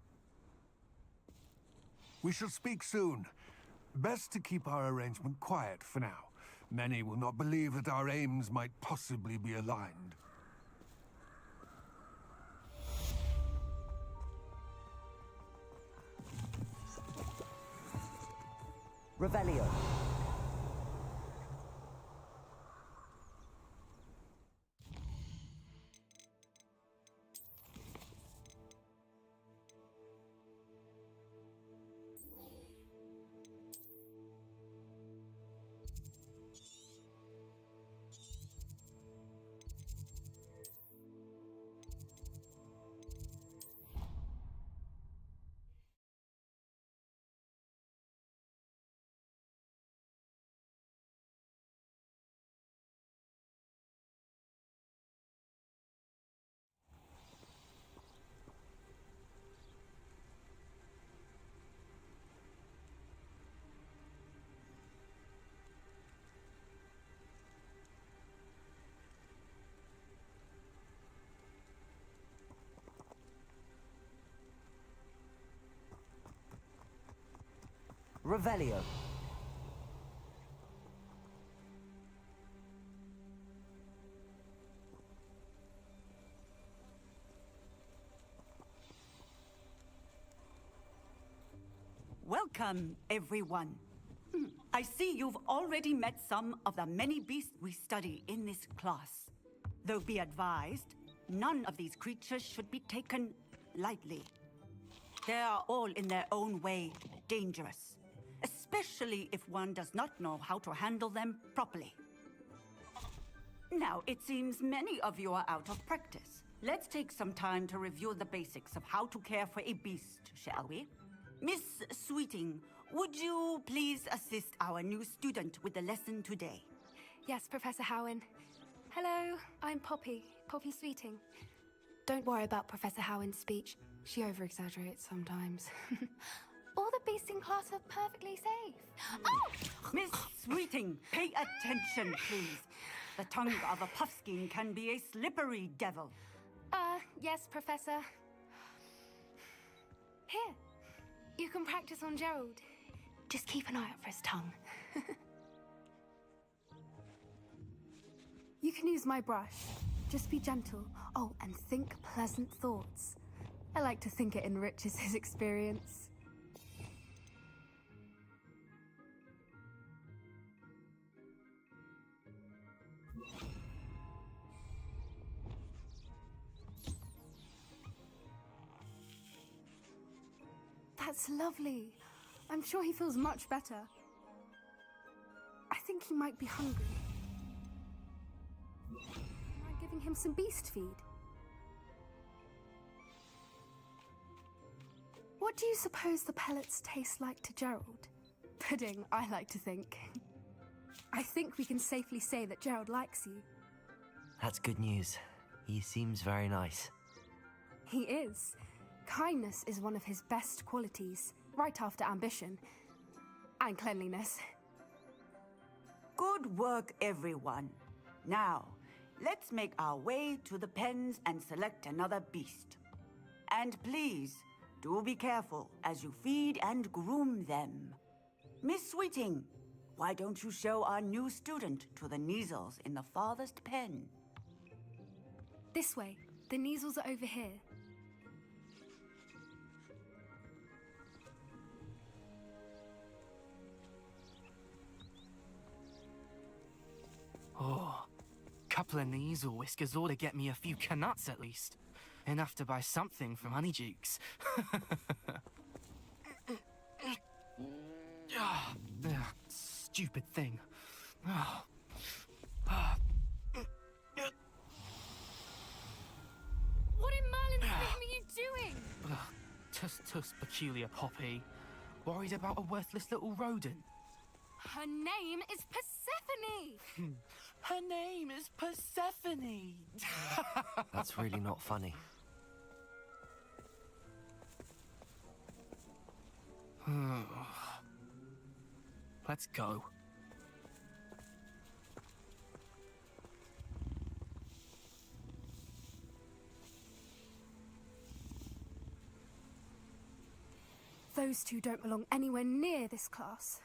[SPEAKER 3] We shall speak soon. Best to keep our arrangement quiet for now. Many will not believe that our aims might possibly be aligned.
[SPEAKER 4] Revelio. Revelio.
[SPEAKER 2] Welcome, everyone. I see you've already met some of the many beasts we study in this class. Though be advised, none of these creatures should be taken lightly. They are all in their own way dangerous, especially if one does not know how to handle them properly. Now, it seems many of you are out of practice. Let's take some time to review the basics of how to care for a beast, shall we? Miss Sweeting, would you please assist our new student with the lesson today?
[SPEAKER 10] Yes, Professor Howin. Hello, I'm Poppy Sweeting. Don't worry about Professor Howin's speech. She over-exaggerates sometimes. All the beasts in class are perfectly safe. Oh!
[SPEAKER 2] Miss Sweeting, pay attention, please. The tongue of a puffskein can be a slippery devil.
[SPEAKER 10] Yes, Professor. Here, you can practice on Gerald. Just keep an eye out for his tongue. You can use my brush. Just be gentle. Oh, and think pleasant thoughts. I like to think it enriches his experience. That's lovely. I'm sure he feels much better. I think he might be hungry. Am I giving him some beast feed? What do you suppose the pellets taste like to Gerald? Pudding, I like to think. I think we can safely say that Gerald likes you.
[SPEAKER 6] That's good news. He seems very nice.
[SPEAKER 10] He is. Kindness is one of his best qualities, right after ambition. And cleanliness.
[SPEAKER 2] Good work, everyone. Now, let's make our way to the pens and select another beast. And please, do be careful as you feed and groom them. Miss Sweeting, why don't you show our new student to the Kneazles in the farthest pen?
[SPEAKER 10] This way. The Kneazles are over here.
[SPEAKER 11] Oh, couple of Kneasel whiskers ought to get me a few canuts at least. Enough to buy something from Honeydukes. Stupid thing. Oh.
[SPEAKER 10] What in Merlin's name are you doing?
[SPEAKER 11] Tuss peculiar Poppy. Worried about a worthless little rodent.
[SPEAKER 10] Her name is Persephone!
[SPEAKER 11] Her name is Persephone!
[SPEAKER 6] That's really not funny.
[SPEAKER 11] Let's go.
[SPEAKER 10] Those two don't belong anywhere near this class.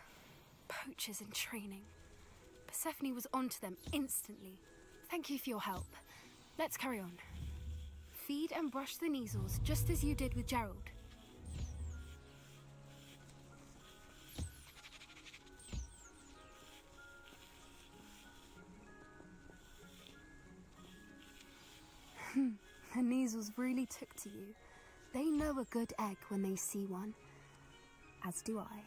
[SPEAKER 10] Poachers in training. Persephone was onto them instantly. Thank you for your help. Let's carry on. Feed and brush the Kneasels, just as you did with Gerald. The Kneasels really took to you. They know a good egg when they see one. As do I.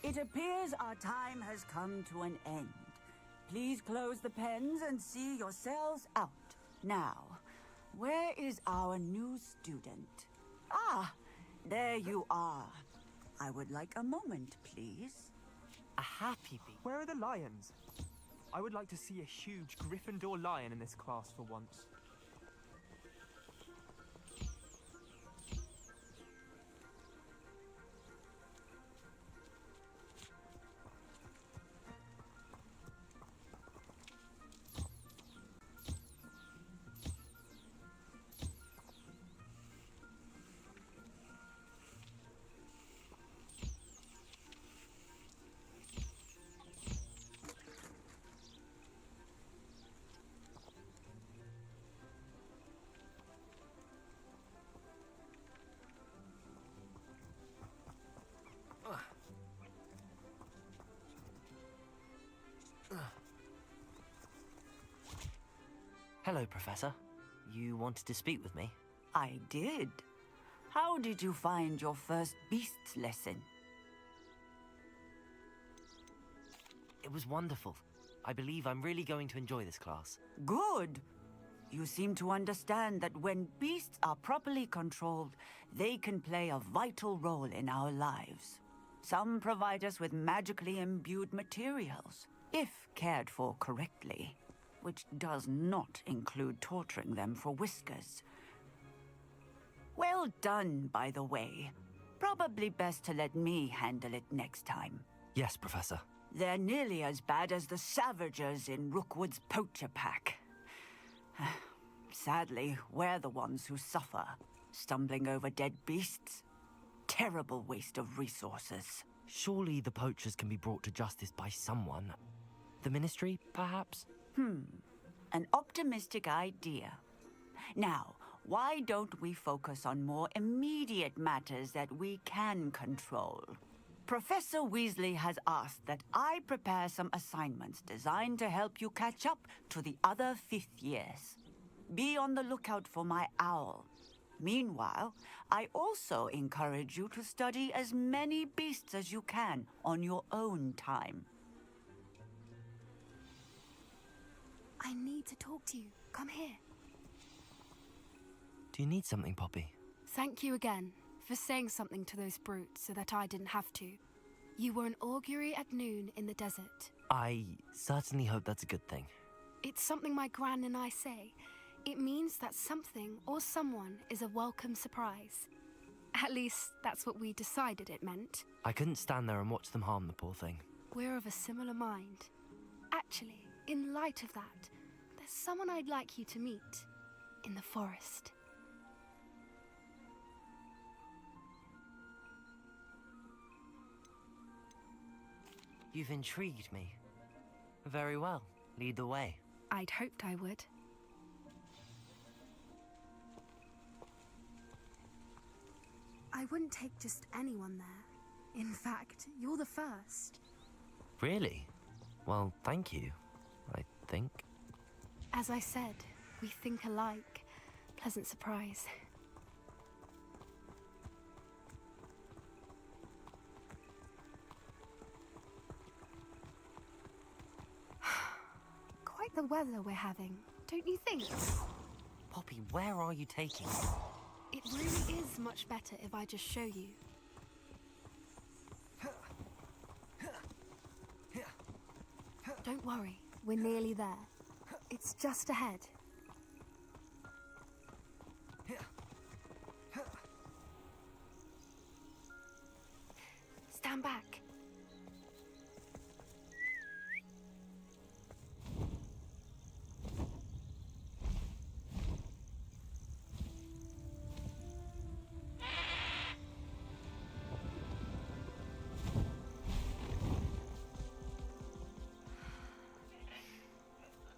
[SPEAKER 2] It appears our time has come to an end. Please close the pens and see yourselves out. Now, where is our new student? Ah, there you are. I would like a moment, please.
[SPEAKER 11] A happy bee.
[SPEAKER 12] Where are the lions? I would like to see a huge Gryffindor lion in this class for once.
[SPEAKER 6] Hello, Professor. You wanted to speak with me?
[SPEAKER 2] I did. How did you find your first beasts lesson?
[SPEAKER 6] It was wonderful. I believe I'm really going to enjoy this class.
[SPEAKER 2] Good. You seem to understand that when beasts are properly controlled, they can play a vital role in our lives. Some provide us with magically imbued materials, if cared for correctly, which does not include torturing them for whiskers. Well done, by the way. Probably best to let me handle it next time.
[SPEAKER 6] Yes, Professor.
[SPEAKER 2] They're nearly as bad as the Savagers in Rookwood's poacher pack. Sadly, we're the ones who suffer, stumbling over dead beasts. Terrible waste of resources.
[SPEAKER 6] Surely the poachers can be brought to justice by someone. The Ministry, perhaps?
[SPEAKER 2] An optimistic idea. Now, why don't we focus on more immediate matters that we can control? Professor Weasley has asked that I prepare some assignments designed to help you catch up to the other 5th years. Be on the lookout for my owl. Meanwhile, I also encourage you to study as many beasts as you can on your own time.
[SPEAKER 10] I need to talk to you. Come here.
[SPEAKER 6] Do you need something, Poppy?
[SPEAKER 10] Thank you again for saying something to those brutes so that I didn't have to. You were an augury at noon in the desert.
[SPEAKER 6] I certainly hope that's a good thing.
[SPEAKER 10] It's something my gran and I say. It means that something or someone is a welcome surprise. At least, that's what we decided it meant.
[SPEAKER 6] I couldn't stand there and watch them harm the poor thing.
[SPEAKER 10] We're of a similar mind. Actually, in light of that, there's someone I'd like you to meet. In the forest.
[SPEAKER 6] You've intrigued me. Very well. Lead the way.
[SPEAKER 10] I'd hoped I would. I wouldn't take just anyone there. In fact, you're the first.
[SPEAKER 6] Really? Well, thank you. think?
[SPEAKER 10] As I said, we think alike. Pleasant surprise. Quite the weather we're having, don't you think?
[SPEAKER 6] Poppy, where are you taking me?
[SPEAKER 10] It really is much better if I just show you. Don't worry, we're nearly there. It's just ahead. Stand back.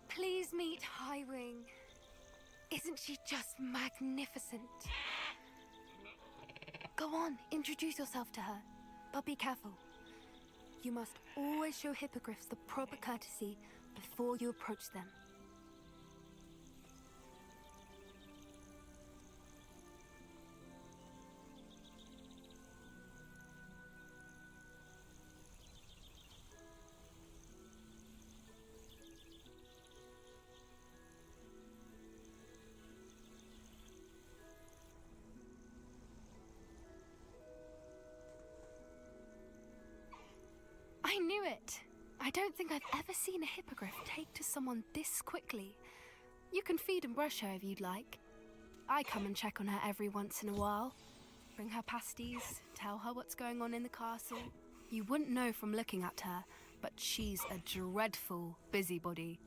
[SPEAKER 10] Please meet Highwing. Isn't she just magnificent? Go on, introduce yourself to her. But be careful. You must always show hippogriffs the proper courtesy before you approach them. I knew it! I don't think I've ever seen a hippogriff take to someone this quickly. You can feed and brush her if you'd like. I come and check on her every once in a while. Bring her pasties, tell her what's going on in the castle. You wouldn't know from looking at her, but she's a dreadful busybody.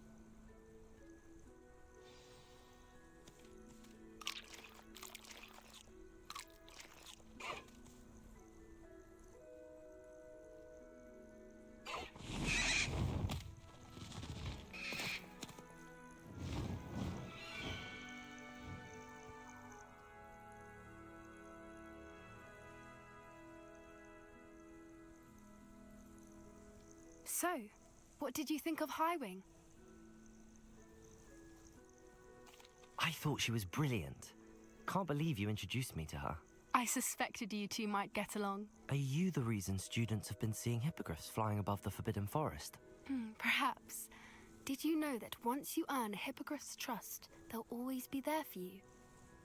[SPEAKER 10] So, what did you think of Highwing?
[SPEAKER 6] I thought she was brilliant. Can't believe you introduced me to her.
[SPEAKER 10] I suspected you two might get along.
[SPEAKER 6] Are you the reason students have been seeing hippogriffs flying above the Forbidden Forest?
[SPEAKER 10] Perhaps. Did you know that once you earn a hippogriff's trust, they'll always be there for you?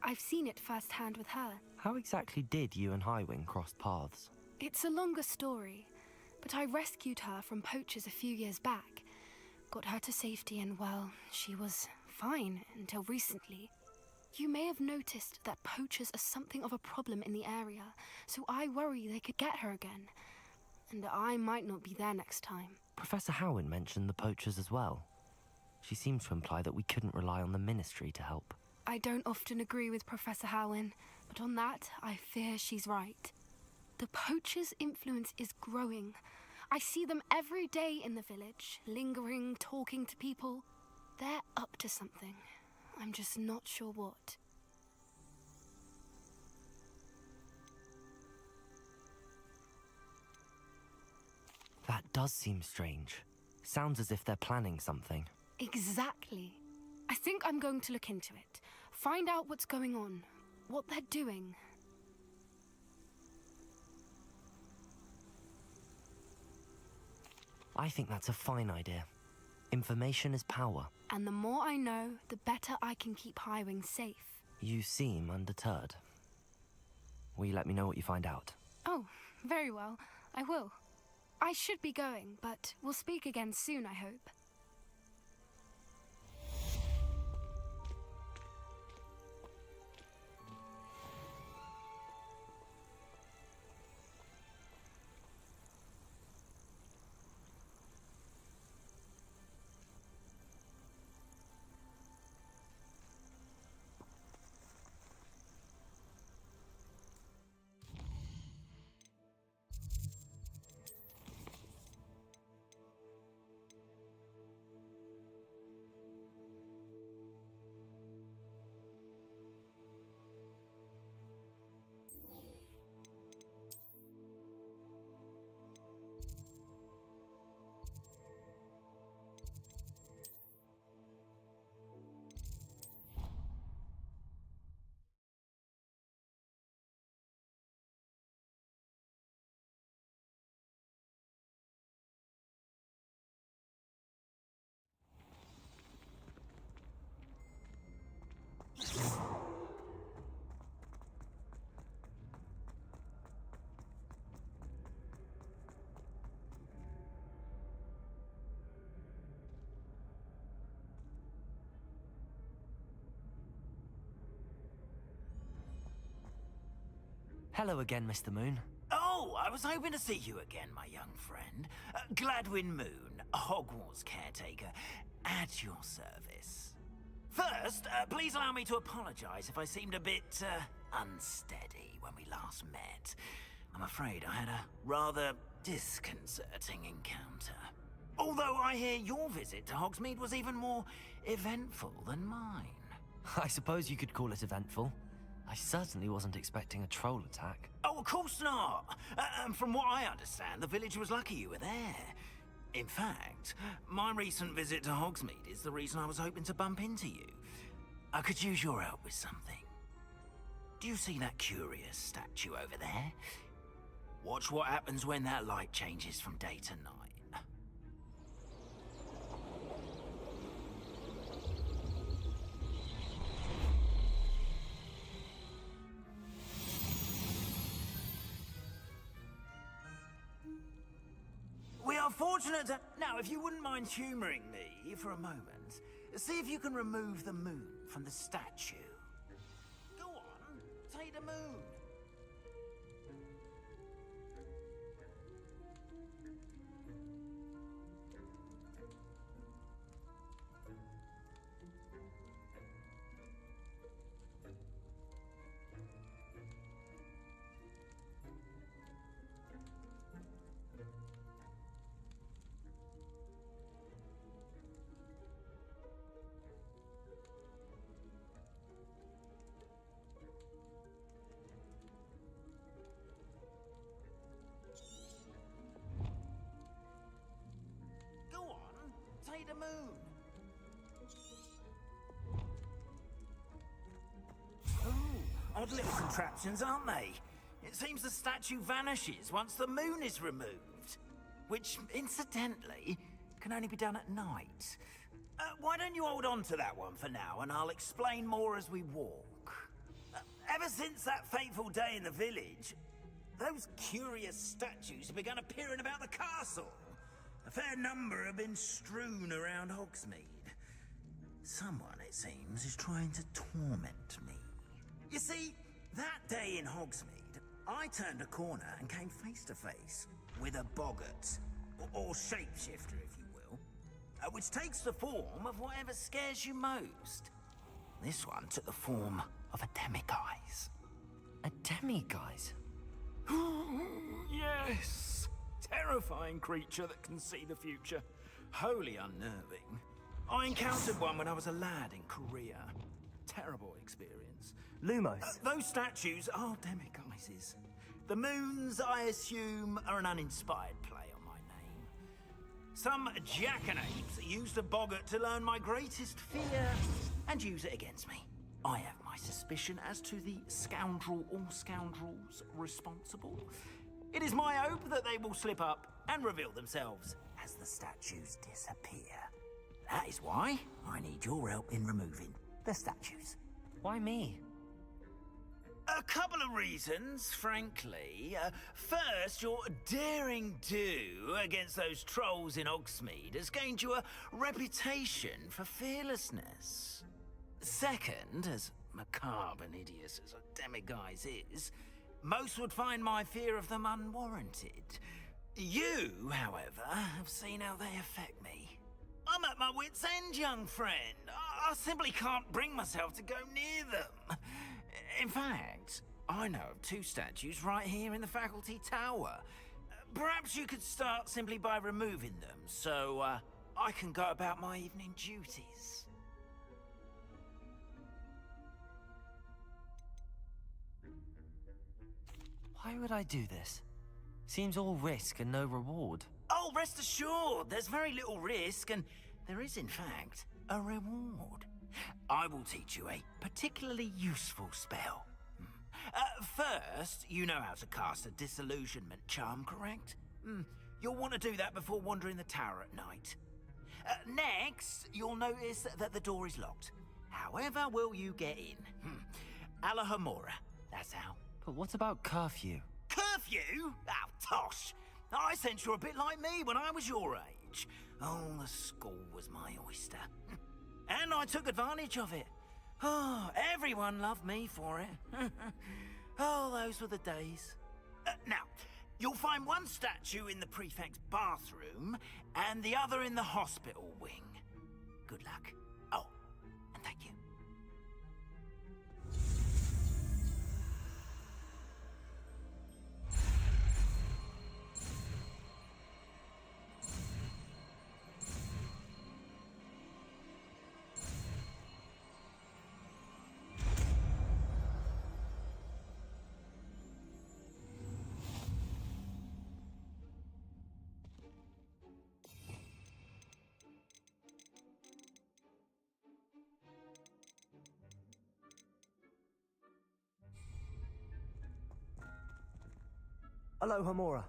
[SPEAKER 10] I've seen it firsthand with her.
[SPEAKER 6] How exactly did you and Highwing cross paths?
[SPEAKER 10] It's a longer story, but I rescued her from poachers a few years back. Got her to safety and, well, she was fine until recently. You may have noticed that poachers are something of a problem in the area, so I worry they could get her again. And I might not be there next time.
[SPEAKER 6] Professor Howin mentioned the poachers as well. She seemed to imply that we couldn't rely on the Ministry to help.
[SPEAKER 10] I don't often agree with Professor Howin, but on that, I fear she's right. The poachers' influence is growing. I see them every day in the village, lingering, talking to people. They're up to something. I'm just not sure what.
[SPEAKER 6] That does seem strange. Sounds as if they're planning something.
[SPEAKER 10] Exactly. I think I'm going to look into it. Find out what's going on, what they're doing.
[SPEAKER 6] I think that's a fine idea. Information is power.
[SPEAKER 10] And the more I know, the better I can keep Highwing safe.
[SPEAKER 6] You seem undeterred. Will you let me know what you find out?
[SPEAKER 10] Oh, very well. I will. I should be going, but we'll speak again soon, I hope.
[SPEAKER 6] Hello again, Mr. Moon.
[SPEAKER 13] Oh, I was hoping to see you again, my young friend. Gladwin Moon, Hogwarts caretaker, at your service. First, please allow me to apologize if I seemed a bit, unsteady when we last met. I'm afraid I had a rather disconcerting encounter. Although I hear your visit to Hogsmeade was even more eventful than mine.
[SPEAKER 6] I suppose you could call it eventful. I certainly wasn't expecting a troll attack.
[SPEAKER 13] Oh, of course not. From what I understand, the village was lucky you were there. In fact, my recent visit to Hogsmeade is the reason I was hoping to bump into you. I could use your help with something. Do you see that curious statue over there? Watch what happens when that light changes from day to night. We are fortunate to... Now, if you wouldn't mind humoring me for a moment, see if you can remove the moon from the statue. Go on, take the moon. Take the moon. Ooh, odd little contraptions, aren't they? It seems the statue vanishes once the moon is removed. Which, incidentally, can only be done at night. Why don't you hold on to that one for now, and I'll explain more as we walk. Ever since that fateful day in the village, those curious statues have begun appearing about the castle. A fair number have been strewn around Hogsmeade. Someone, it seems, is trying to torment me. You see, that day in Hogsmeade, I turned a corner and came face to face with a boggart, or shapeshifter, if you will, which takes the form of whatever scares you most. This one took the form of a demiguise.
[SPEAKER 6] A demiguise?
[SPEAKER 13] Yes! Terrifying creature that can see the future. Wholly unnerving. I encountered one when I was a lad in Korea. Terrible experience.
[SPEAKER 4] Lumos.
[SPEAKER 13] Those statues are demiguises. The moons, I assume, are an uninspired play on my name. Some jackanapes used a boggart to learn my greatest fear and use it against me. I have my suspicion as to the scoundrel or scoundrels responsible. It is my hope that they will slip up and reveal themselves as the statues disappear. That is why I need your help in removing the statues.
[SPEAKER 6] Why me?
[SPEAKER 13] A couple of reasons, frankly. First, your daring do against those trolls in Hogsmeade has gained you a reputation for fearlessness. Second, as macabre and hideous as a demiguise is, most would find my fear of them unwarranted. You, however, have seen how they affect me. I'm at my wit's end, young friend. I simply can't bring myself to go near them. In fact, I know of two statues right here in the faculty tower. Perhaps you could start simply by removing them, so I can go about my evening duties.
[SPEAKER 6] Why would I do this? Seems all risk and no reward.
[SPEAKER 13] Oh, rest assured, there's very little risk, and there is, in fact, a reward. I will teach you a particularly useful spell. First, you know how to cast a disillusionment charm, correct? You'll want to do that before wandering the tower at night. Next, you'll notice that the door is locked. However will you get in? Alohomora, that's how.
[SPEAKER 6] But what about curfew?
[SPEAKER 13] Curfew? Oh, tosh. I sense you're a bit like me when I was your age. Oh, the school was my oyster. And I took advantage of it. Oh, everyone loved me for it. Oh, those were the days. Now, you'll find one statue in the prefect's bathroom and the other in the hospital wing. Good luck. Oh, and thank you.
[SPEAKER 4] Hello, Hamura.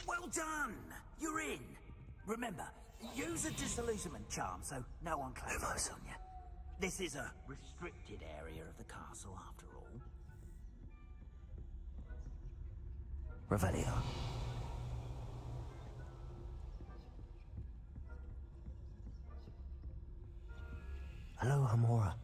[SPEAKER 13] Well done! You're in. Remember, use a disillusionment charm so no one closes on you. This is a restricted area of the castle, after all.
[SPEAKER 4] Revelio. Hello, Hamura.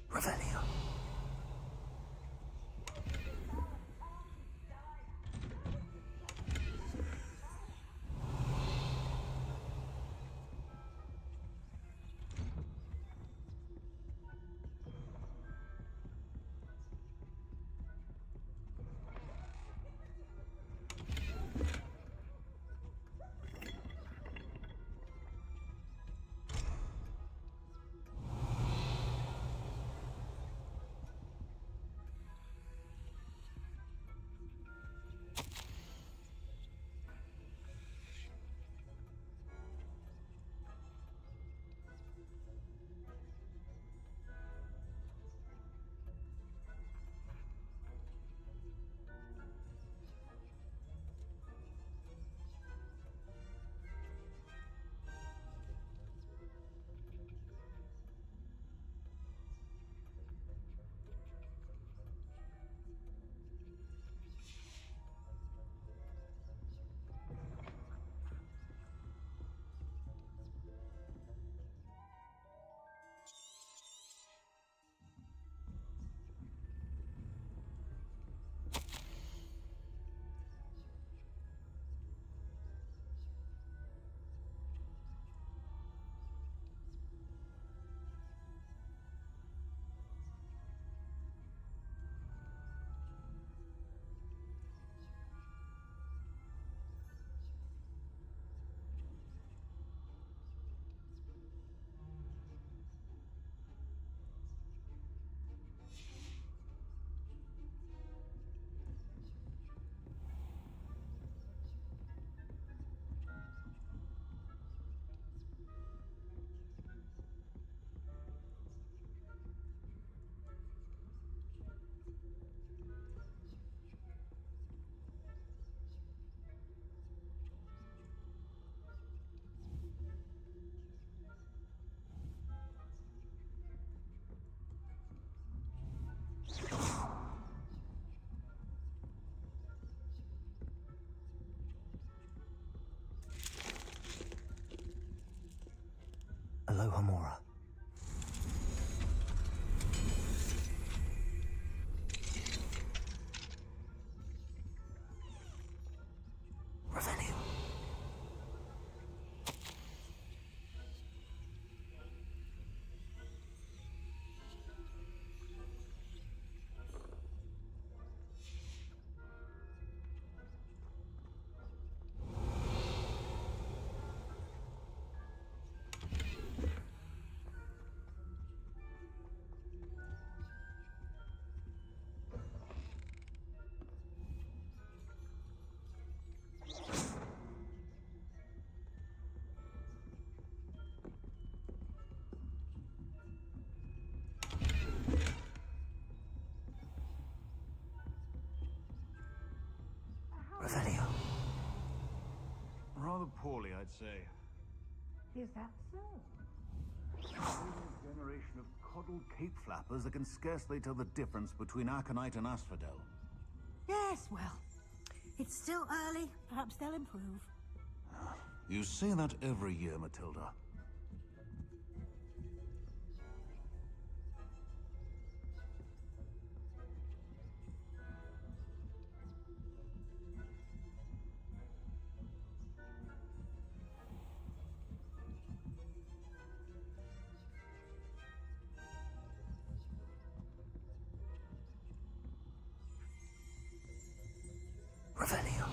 [SPEAKER 4] Revelio.
[SPEAKER 9] I'd say.
[SPEAKER 5] Is that so?
[SPEAKER 9] A generation of coddled cape flappers that can scarcely tell the difference between Aconite and Asphodel.
[SPEAKER 14] Yes, well, it's still early. Perhaps they'll improve.
[SPEAKER 9] You say that every year, Matilda.
[SPEAKER 4] Revelio.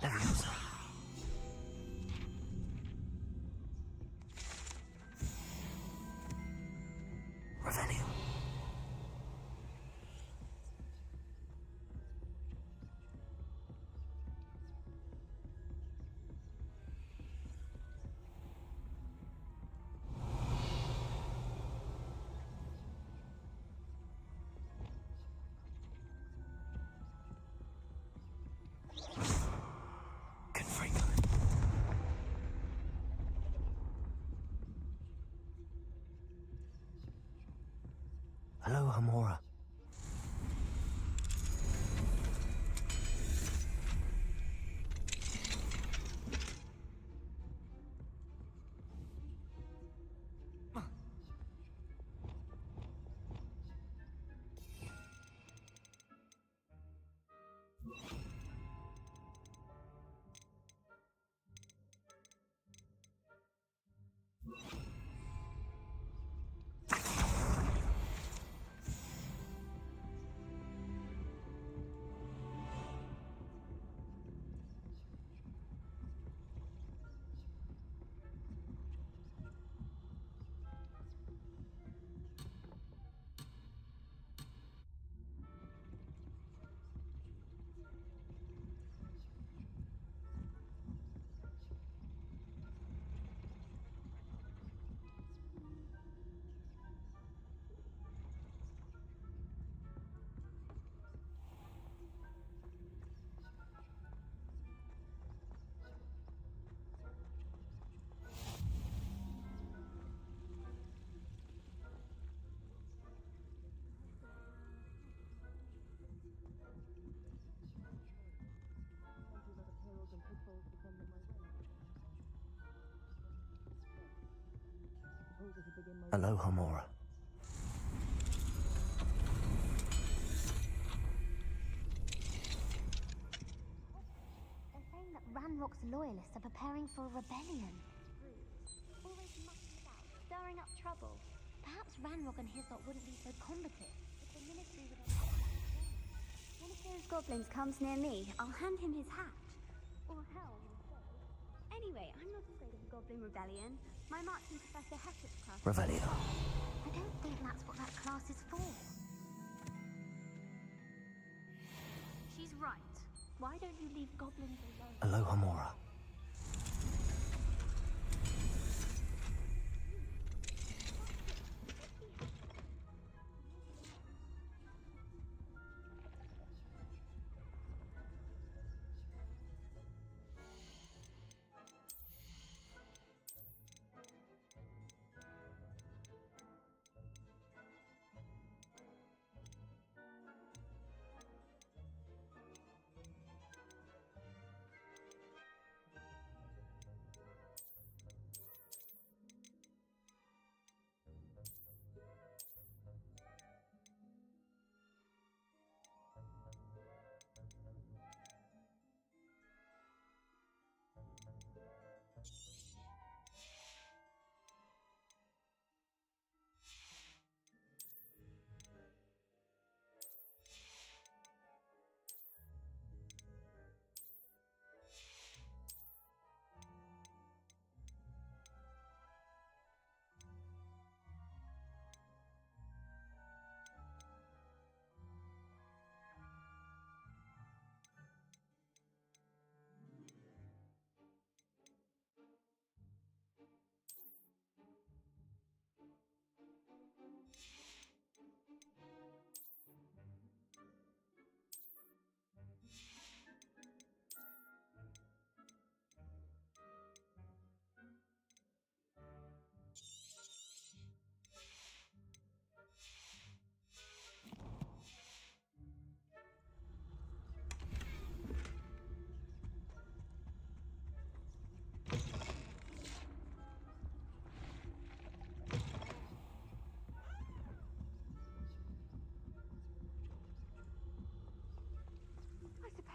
[SPEAKER 4] Leviosa. Revelio. Confringo. Hello, Hamora. Hello, Hamora.
[SPEAKER 15] They're saying that Ranrock's loyalists are preparing for a rebellion. Always mucking about, stirring up trouble. Perhaps Ranrock and his lot wouldn't be so combative if the Ministry would One of those goblins comes near me, I'll hand him his hat. Or hell, himself. Anyway, I'm not afraid of a goblin rebellion. My marching Professor Hector's class...
[SPEAKER 4] Revelio.
[SPEAKER 15] I don't think that's what that class is for. She's right. Why don't you leave goblins alone?
[SPEAKER 4] Hello, Hamora.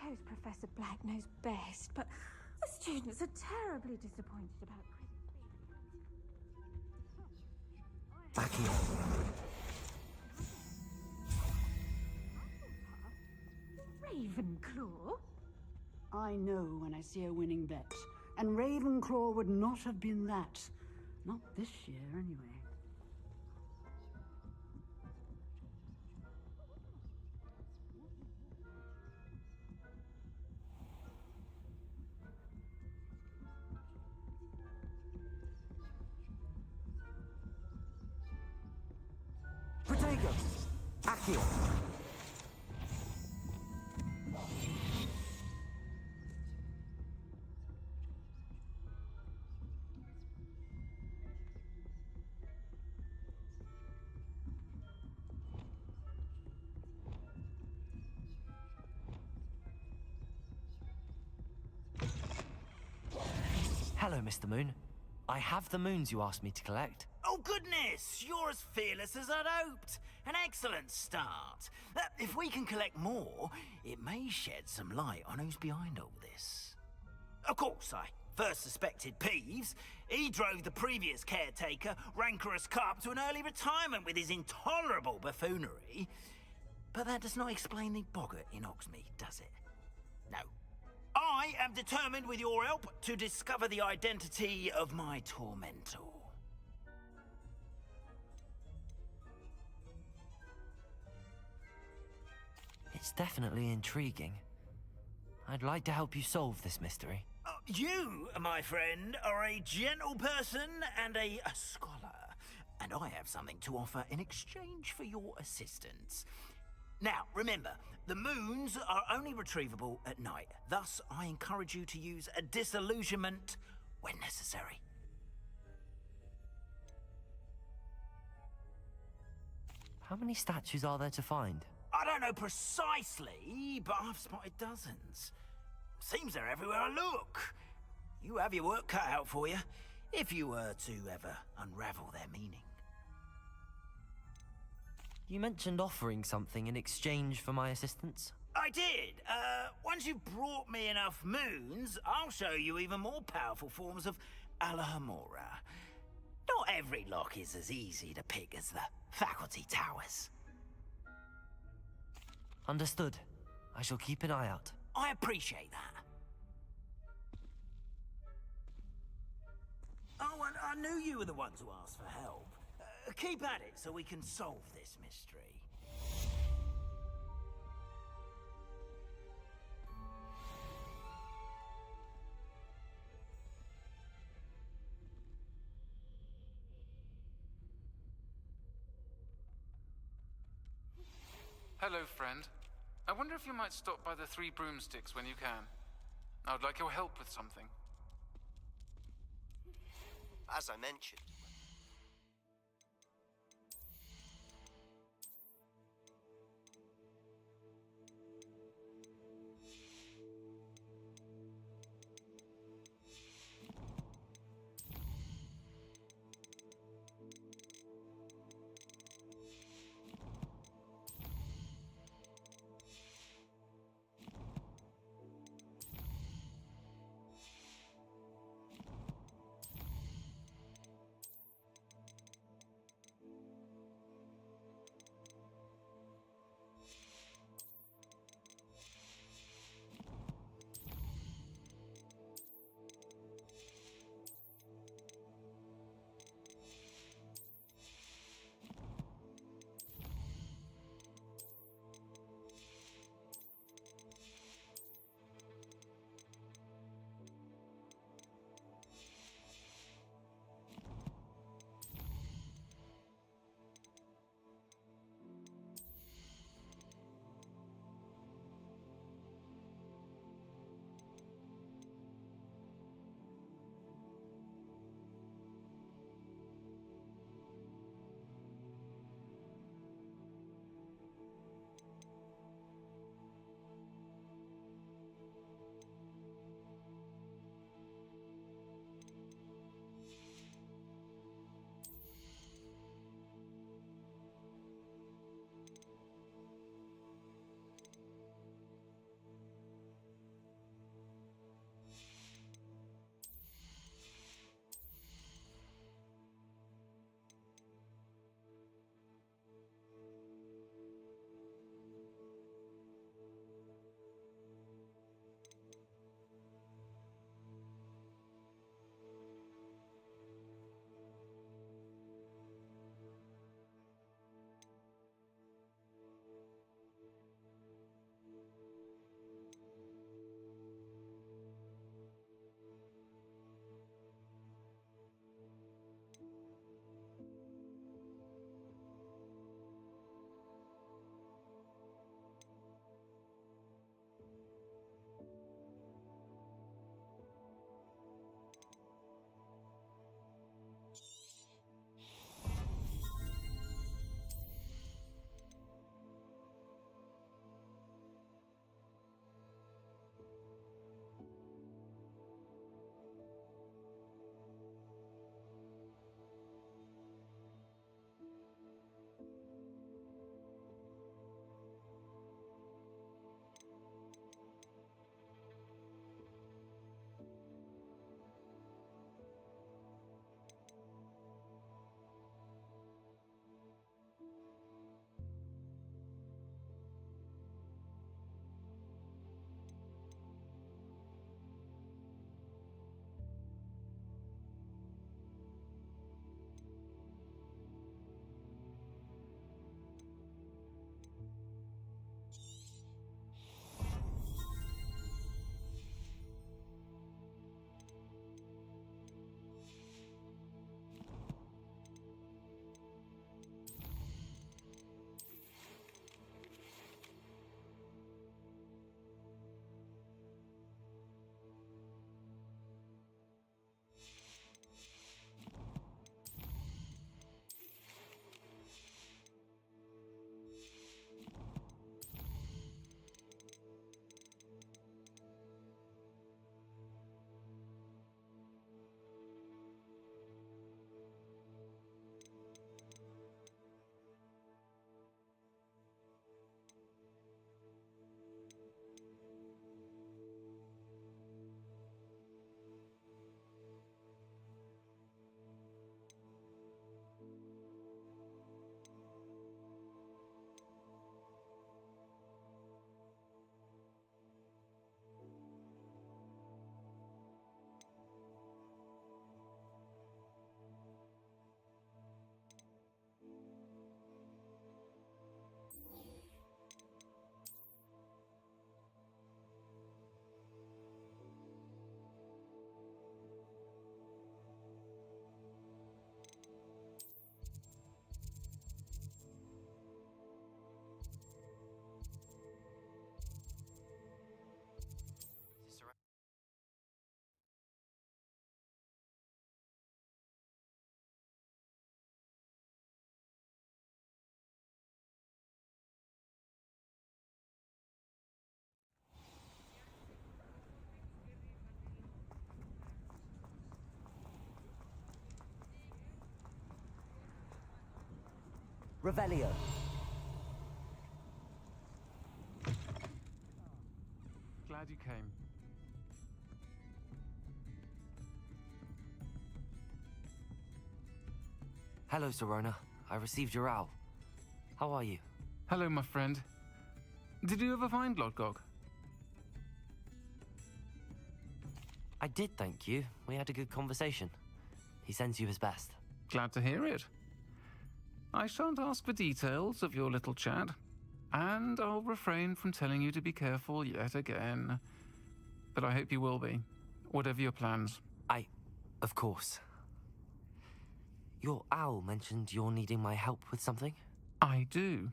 [SPEAKER 14] suppose Professor Black knows best, but the students are terribly disappointed about
[SPEAKER 4] Accio.
[SPEAKER 14] Ravenclaw?
[SPEAKER 2] I know when I see a winning bet, and Ravenclaw would not have been that. Not this year, anyway.
[SPEAKER 4] Protego. Accio.
[SPEAKER 6] Hello, Mr. Moon. I have the moons you asked me to collect.
[SPEAKER 13] Oh, goodness! You're as fearless as I'd hoped. An excellent start. If we can collect more, it may shed some light on who's behind all this. Of course, I first suspected Peeves. He drove the previous caretaker, Rancorous Carp, to an early retirement with his intolerable buffoonery. But that does not explain the boggart in Hogsmeade, does it? No. I am determined, with your help, to discover the identity of my tormentor.
[SPEAKER 6] It's definitely intriguing. I'd like to help you solve this mystery.
[SPEAKER 13] You, my friend, are a gentle person and a scholar. And I have something to offer in exchange for your assistance. Now, remember, the moons are only retrievable at night. Thus, I encourage you to use a disillusionment when necessary.
[SPEAKER 6] How many statues are there to find?
[SPEAKER 13] I don't know precisely, but I've spotted dozens. Seems they're everywhere I look. You have your work cut out for you, if you were to ever unravel their meaning.
[SPEAKER 6] You mentioned offering something in exchange for my assistance?
[SPEAKER 13] I did. Once you've brought me enough moons, I'll show you even more powerful forms of Alohomora. Not every lock is as easy to pick as the faculty towers.
[SPEAKER 6] Understood. I shall keep an eye out.
[SPEAKER 13] I appreciate that. Oh, and I knew you were the one to ask for help. Keep at it so we can solve this mystery.
[SPEAKER 8] Hello, friend. I wonder if you might stop by the Three Broomsticks when you can. I would like your help with something.
[SPEAKER 16] As I mentioned,
[SPEAKER 4] Revelio.
[SPEAKER 8] Glad you came.
[SPEAKER 6] Hello, Sirona. I received your owl. How are you?
[SPEAKER 8] Hello, my friend. Did you ever find Lodgok?
[SPEAKER 6] I did, thank you. We had a good conversation. He sends you his best.
[SPEAKER 8] Glad to hear it. I shan't ask for details of your little chat, and I'll refrain from telling you to be careful yet again. But I hope you will be, whatever your plans.
[SPEAKER 6] Of course. Your owl mentioned you're needing my help with something?
[SPEAKER 8] I do.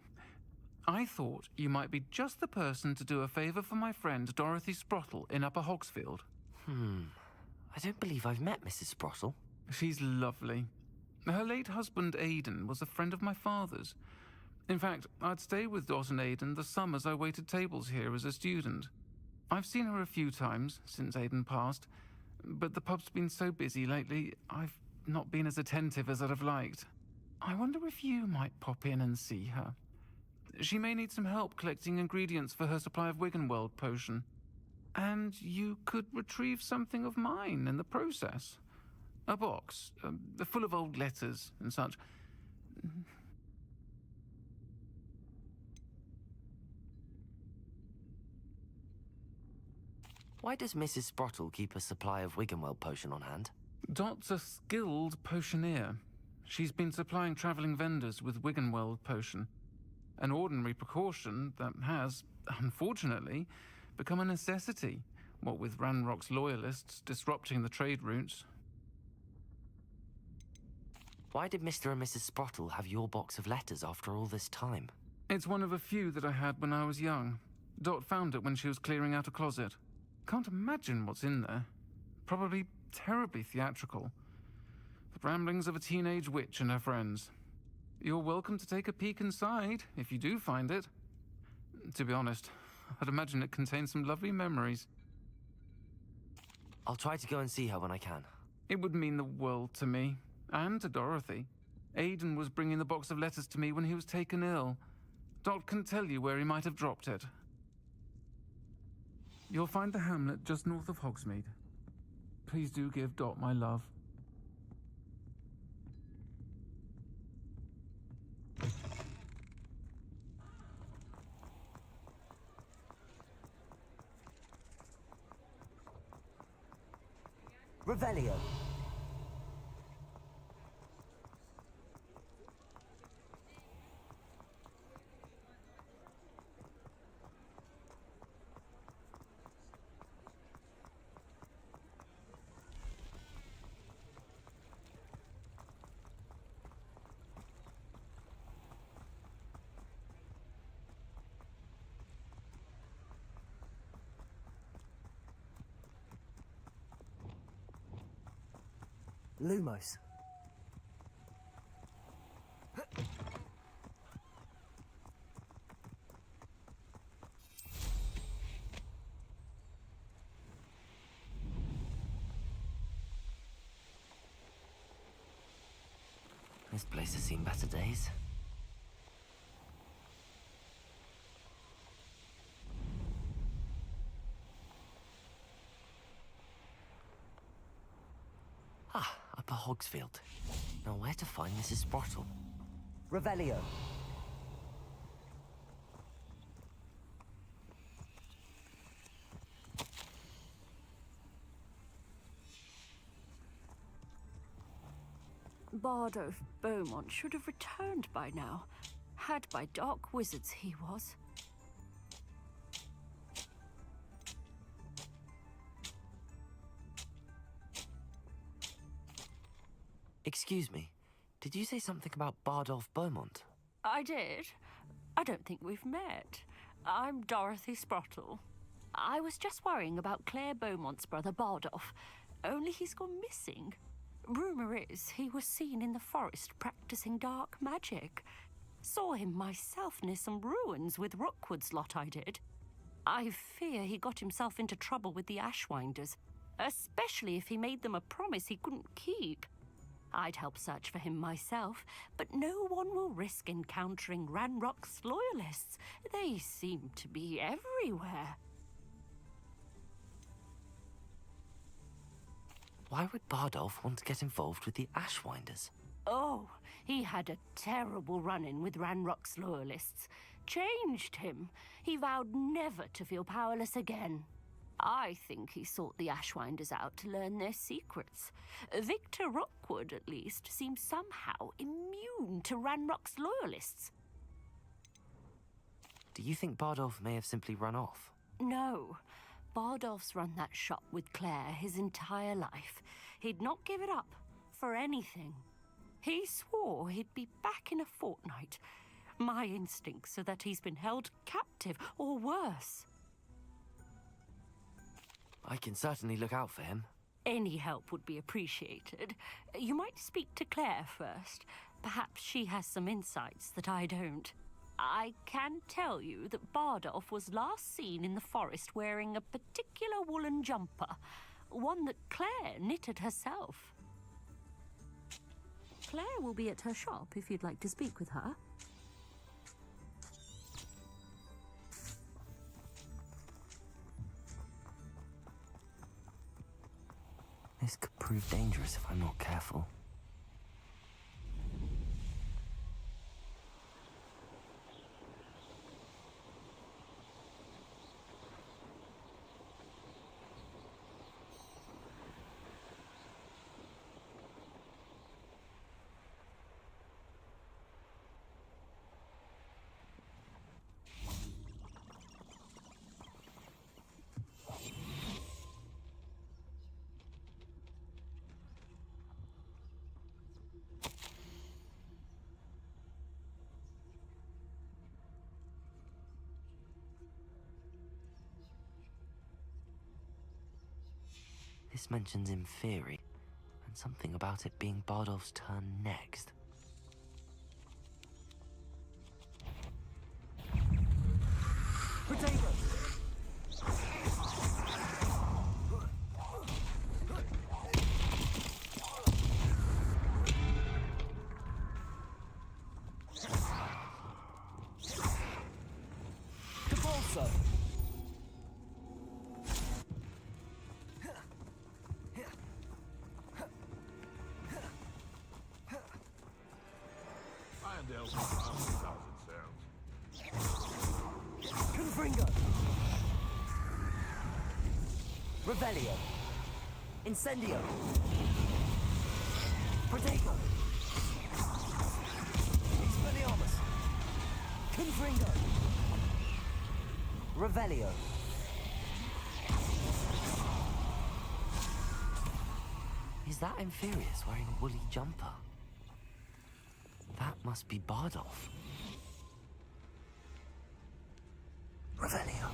[SPEAKER 8] I thought you might be just the person to do a favor for my friend Dorothy Sprottle in Upper Hogsfield.
[SPEAKER 6] I don't believe I've met Mrs. Sprottle.
[SPEAKER 8] She's lovely. Her late husband Aidan was a friend of my father's. In fact, I'd stay with Dot and Aidan the summers I waited tables here as a student. I've seen her a few times since Aidan passed, but the pub's been so busy lately, I've not been as attentive as I'd have liked. I wonder if you might pop in and see her. She may need some help collecting ingredients for her supply of Wiggenweld potion. And you could retrieve something of mine in the process. A box, full of old letters and such.
[SPEAKER 6] Why does Mrs. Sprottle keep a supply of Wiggenweld potion on hand?
[SPEAKER 8] Dot's a skilled potioneer. She's been supplying traveling vendors with Wiggenweld potion. An ordinary precaution that has, unfortunately, become a necessity, what with Ranrock's loyalists disrupting the trade routes.
[SPEAKER 6] Why did Mr. and Mrs. Sprottle have your box of letters after all this time?
[SPEAKER 8] It's one of a few that I had when I was young. Dot found it when she was clearing out a closet. Can't imagine what's in there. Probably terribly theatrical. The ramblings of a teenage witch and her friends. You're welcome to take a peek inside, if you do find it. To be honest, I'd imagine it contains some lovely memories.
[SPEAKER 6] I'll try to go and see her when I can.
[SPEAKER 8] It would mean the world to me, and to Dorothy. Aidan was bringing the box of letters to me when he was taken ill. Dot can tell you where he might have dropped it. You'll find the hamlet just north of Hogsmeade. Please do give Dot my love.
[SPEAKER 4] Revelio. Lumos.
[SPEAKER 6] This place has seen better days. Upper Hogsfield. Now where to find Mrs. Sprottle?
[SPEAKER 4] Revelio.
[SPEAKER 17] Bardolph Beaumont should have returned by now. Had by dark wizards he was.
[SPEAKER 6] Excuse me, did you say something about Bardolph Beaumont?
[SPEAKER 17] I did. I don't think we've met. I'm Dorothy Sprottle. I was just worrying about Claire Beaumont's brother Bardolph, only he's gone missing. Rumour is he was seen in the forest practicing dark magic. Saw him myself near some ruins with Rookwood's lot I did. I fear he got himself into trouble with the Ashwinders, especially if he made them a promise he couldn't keep. I'd help search for him myself, but no one will risk encountering Ranrock's loyalists. They seem to be everywhere.
[SPEAKER 6] Why would Bardolph want to get involved with the Ashwinders?
[SPEAKER 17] Oh, he had a terrible run-in with Ranrock's loyalists. Changed him. He vowed never to feel powerless again. I think he sought the Ashwinders out to learn their secrets. Victor Rookwood, at least, seems somehow immune to Ranrock's loyalists.
[SPEAKER 6] Do you think Bardolph may have simply run off?
[SPEAKER 17] No. Bardolph's run that shop with Claire his entire life. He'd not give it up for anything. He swore he'd be back in a fortnight. My instincts are that he's been held captive, or worse.
[SPEAKER 6] I can certainly look out for him.
[SPEAKER 17] Any help would be appreciated. You might speak to Claire first. Perhaps she has some insights that I don't. I can tell you that Bardolph was last seen in the forest wearing a particular woolen jumper, one that Claire knitted herself. Claire will be at her shop if you'd like to speak with her.
[SPEAKER 6] This could prove dangerous if I'm not careful. This mentions Inferi, and something about it being Bardolph's turn next.
[SPEAKER 13] Potato! Capolso!
[SPEAKER 4] Confringo! Revelio! Incendio! Protego! Expelliarmus! Confringo! Revelio!
[SPEAKER 6] Is that Inferius wearing a woolly jumper? That must be Bardolph. Revelio.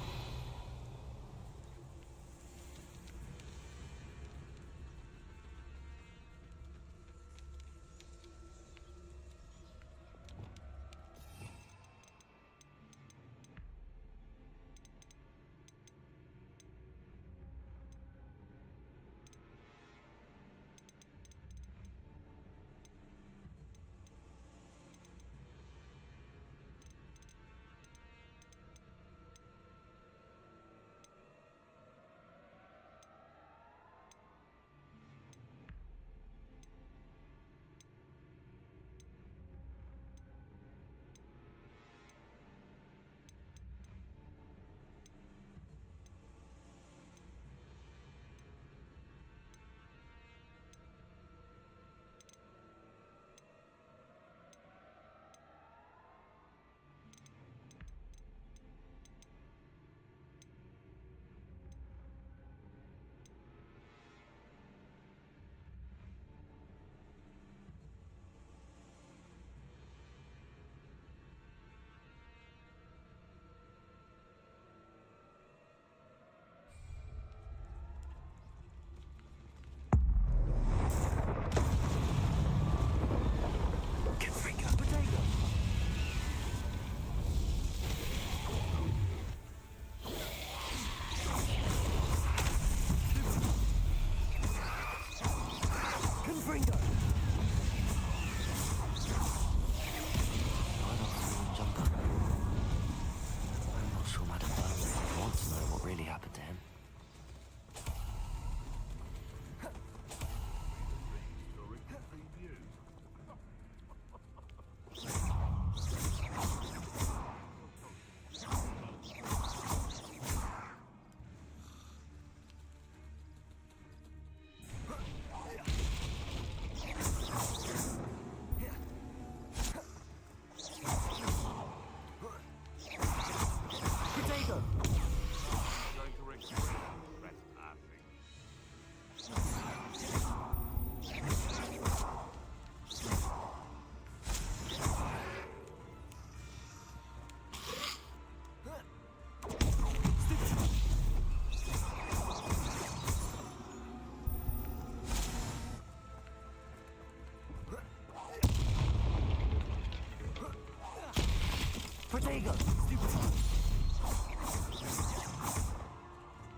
[SPEAKER 4] Protego!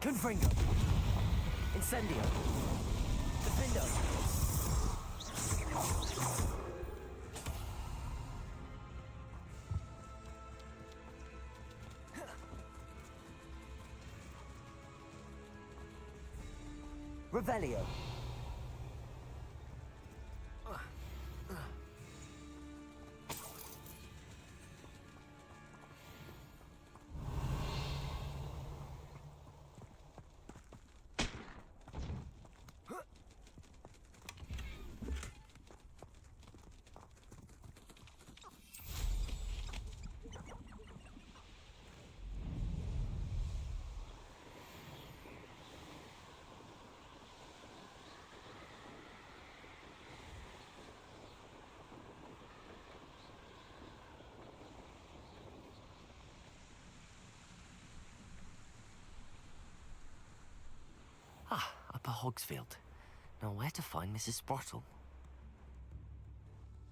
[SPEAKER 4] Confringo! Incendio! Defendo! Revelio!
[SPEAKER 6] Ah, Upper Hogsfield. Now where to find Mrs. Sprottle?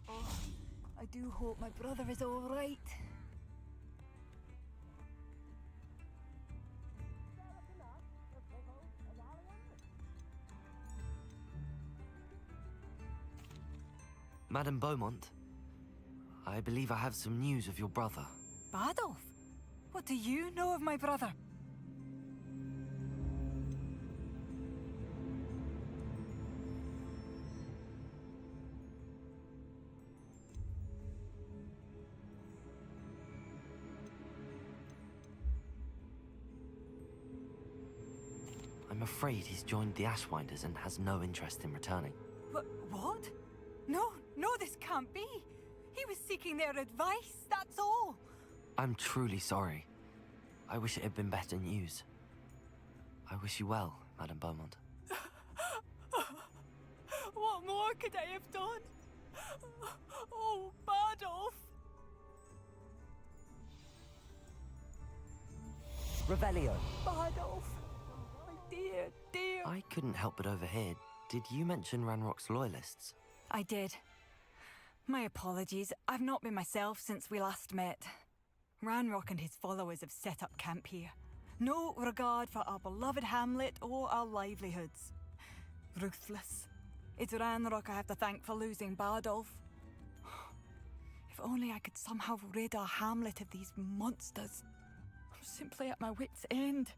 [SPEAKER 5] Oh, I do hope my brother is all right.
[SPEAKER 6] Madame Beaumont, I believe I have some news of your brother.
[SPEAKER 5] Bardolph? What do you know of my brother?
[SPEAKER 6] I'm afraid he's joined the Ashwinders and has no interest in returning.
[SPEAKER 5] What? No, this can't be. He was seeking their advice, that's all.
[SPEAKER 6] I'm truly sorry. I wish it had been better news. I wish you well, Madame Beaumont.
[SPEAKER 5] What more could I have done? Oh, Bardolph!
[SPEAKER 4] Revelio!
[SPEAKER 5] Bardolph! My dear, dear!
[SPEAKER 6] I couldn't help but overhear. Did you mention Ranrock's loyalists?
[SPEAKER 5] I did. My apologies. I've not been myself since we last met. Ranrock and his followers have set up camp here. No regard for our beloved hamlet or our livelihoods. Ruthless. It's Ranrock I have to thank for losing Bardolph. If only I could somehow rid our hamlet of these monsters. I'm simply at my wit's end.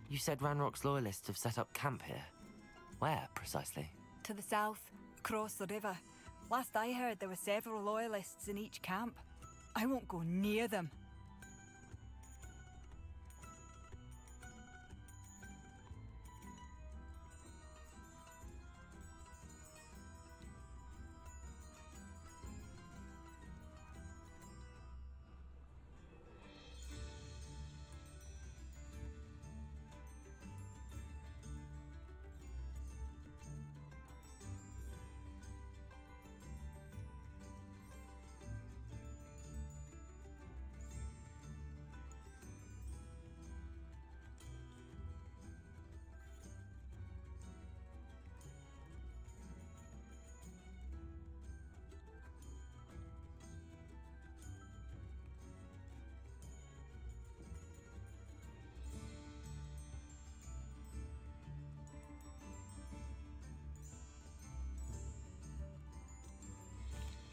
[SPEAKER 6] You said Ranrock's loyalists have set up camp here. Where, precisely?
[SPEAKER 5] To the south, across the river. Last I heard, there were several loyalists in each camp. I won't go near them.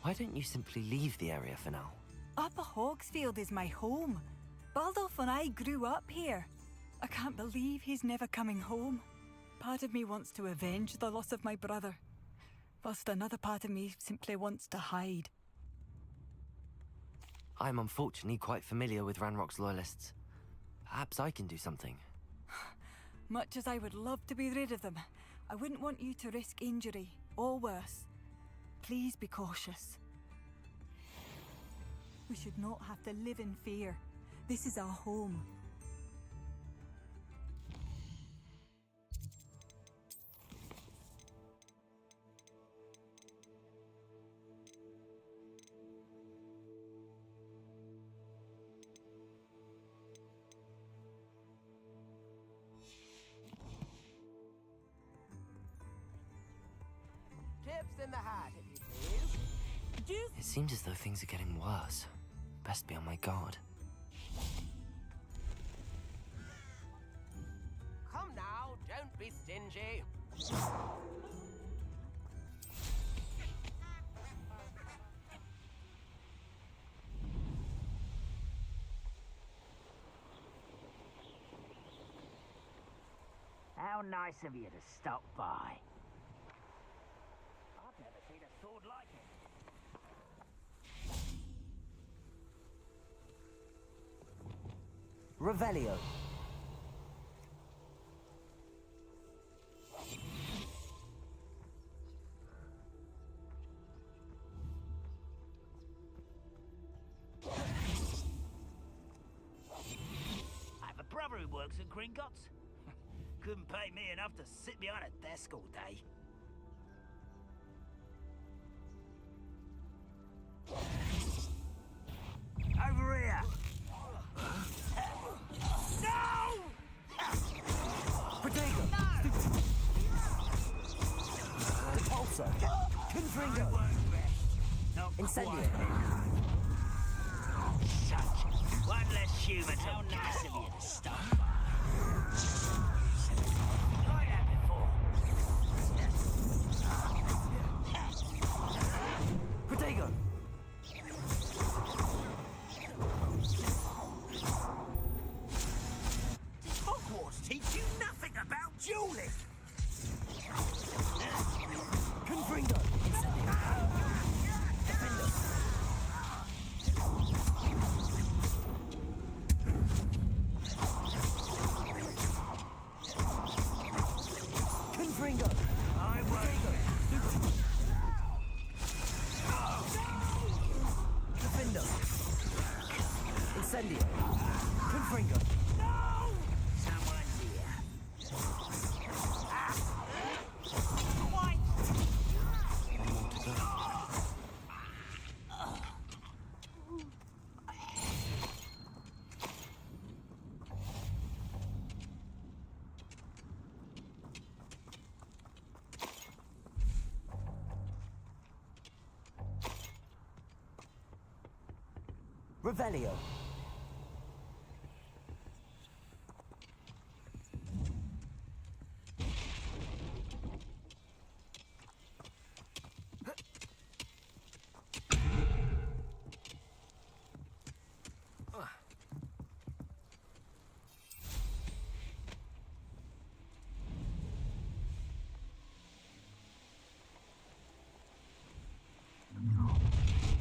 [SPEAKER 6] Why don't you simply leave the area for now?
[SPEAKER 5] Upper Hogsfield is my home. Bardolph and I grew up here. I can't believe he's never coming home. Part of me wants to avenge the loss of my brother, whilst another part of me simply wants to hide.
[SPEAKER 6] I'm unfortunately quite familiar with Ranrock's loyalists. Perhaps I can do something.
[SPEAKER 5] Much as I would love to be rid of them, I wouldn't want you to risk injury, or worse. Please be cautious. We should not have to live in fear. This is our home.
[SPEAKER 4] Tips in the hat, if you please.
[SPEAKER 5] Juice
[SPEAKER 6] It seems as though things are getting worse. Best be on my guard.
[SPEAKER 18] Come now, don't be stingy.
[SPEAKER 13] How nice of you to stop by. I've never seen a sword like it.
[SPEAKER 4] Revelio.
[SPEAKER 13] I have a brother who works at Gringotts. Couldn't pay me enough to sit behind a desk all day. Over here! No!
[SPEAKER 4] Protego! Repulsor! Confringo! Incendio!
[SPEAKER 13] Such one less human. How nice of you to stop by.
[SPEAKER 4] Protego!
[SPEAKER 13] Did Hogwarts teach you nothing about dueling?
[SPEAKER 4] Confringo! Defender! Confringo!
[SPEAKER 13] I won't.
[SPEAKER 4] Defender! Incendio! Confringo!
[SPEAKER 13] Someone's here.
[SPEAKER 4] Revelio.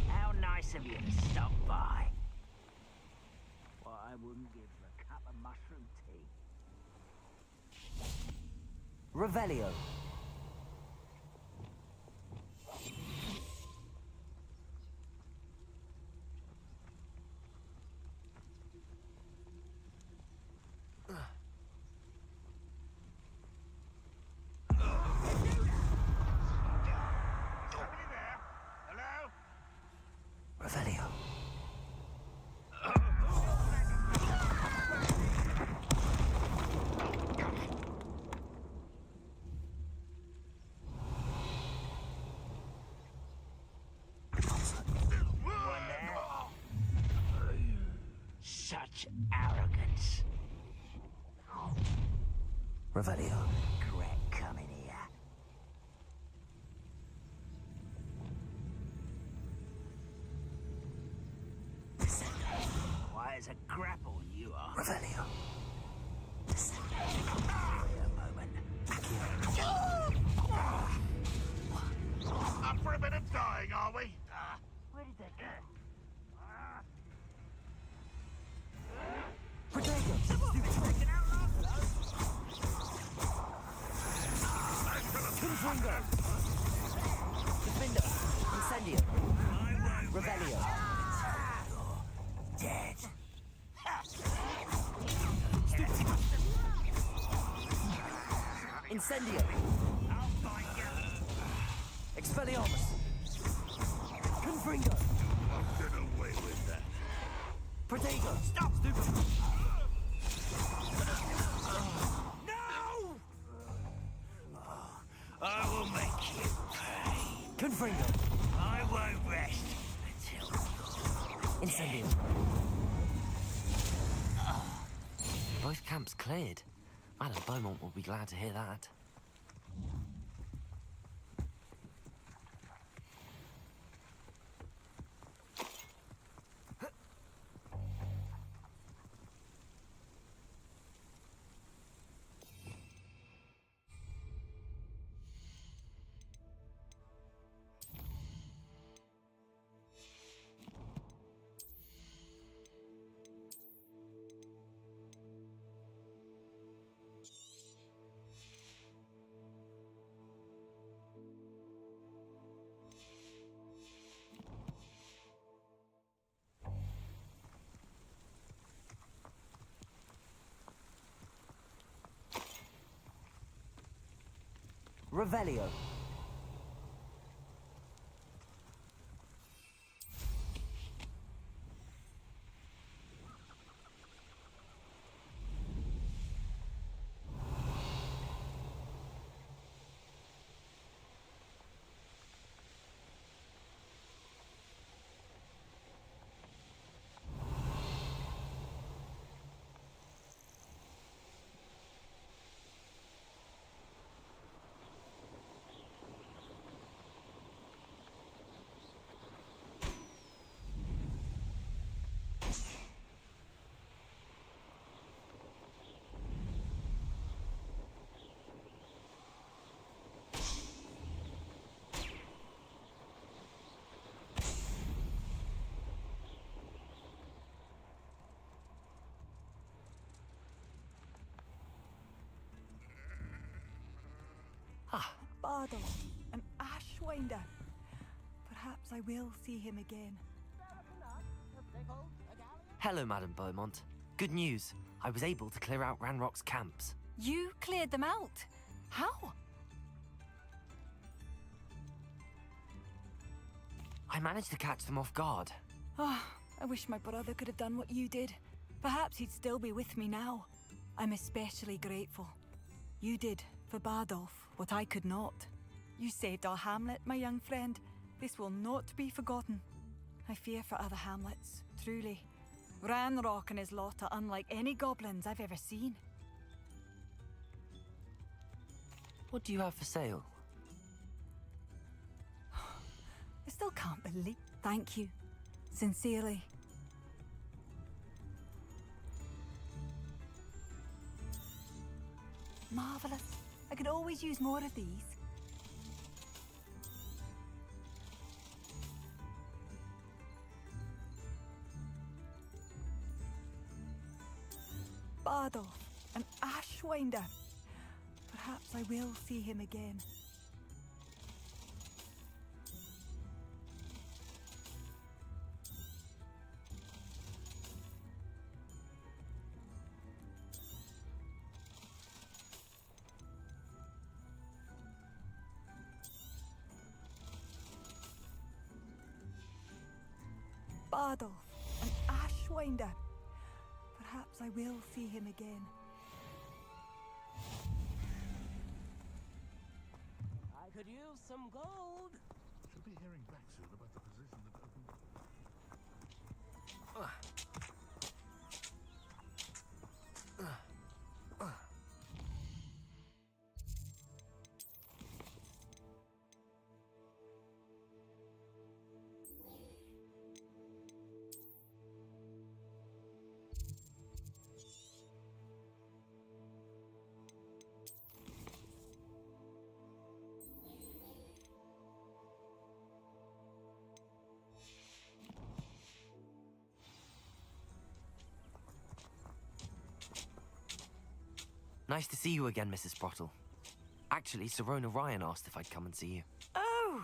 [SPEAKER 13] How nice of you to stop by. Well, I wouldn't give for a cup of mushroom tea.
[SPEAKER 4] Revelio. Revelio.
[SPEAKER 13] Such arrogance.
[SPEAKER 4] Revelio.
[SPEAKER 13] Regret coming here. Why is a grapple you are?
[SPEAKER 4] Revelio.
[SPEAKER 13] Wait a moment.
[SPEAKER 9] Up for a bit of dying, are we?
[SPEAKER 13] Where did that go?
[SPEAKER 4] Protego. Confringo. Defender. Incendio. Revelio.
[SPEAKER 13] Dead.
[SPEAKER 4] Incendio. Expelliarmus. Confringo.
[SPEAKER 9] I'll get away with that.
[SPEAKER 4] Protego.
[SPEAKER 13] Stop!
[SPEAKER 4] Stupid.
[SPEAKER 13] No! I will make you pay.
[SPEAKER 4] Confringo.
[SPEAKER 13] I won't rest
[SPEAKER 4] Incendio.
[SPEAKER 6] Both camps cleared. Madame Beaumont will be glad to hear that.
[SPEAKER 4] Revelio.
[SPEAKER 5] Bardolph, an Ashwinder. Perhaps I will see him again.
[SPEAKER 6] Hello, Madame Beaumont. Good news. I was able to clear out Ranrock's camps.
[SPEAKER 5] You cleared them out? How?
[SPEAKER 6] I managed to catch them off guard.
[SPEAKER 5] Oh, I wish my brother could have done what you did. Perhaps he'd still be with me now. I'm especially grateful. You did, for Bardolph, what I could not. You saved our hamlet, my young friend. This will not be forgotten. I fear for other hamlets, truly. Ranrock and his lot are unlike any goblins I've ever seen.
[SPEAKER 6] What do you have for sale?
[SPEAKER 5] I still can't believe... Thank you. Sincerely. Marvelous. I could always use more of these. Bardolph, an Ashwinder. Perhaps I will see him again. Bardolph, an Ashwinder. Perhaps I will see him again.
[SPEAKER 18] I could use some gold.
[SPEAKER 3] Should be hearing back soon about the position that opened.
[SPEAKER 6] Nice to see you again, Mrs. Sprottle. Actually, Sirona Ryan asked if I'd come and see you.
[SPEAKER 17] Oh,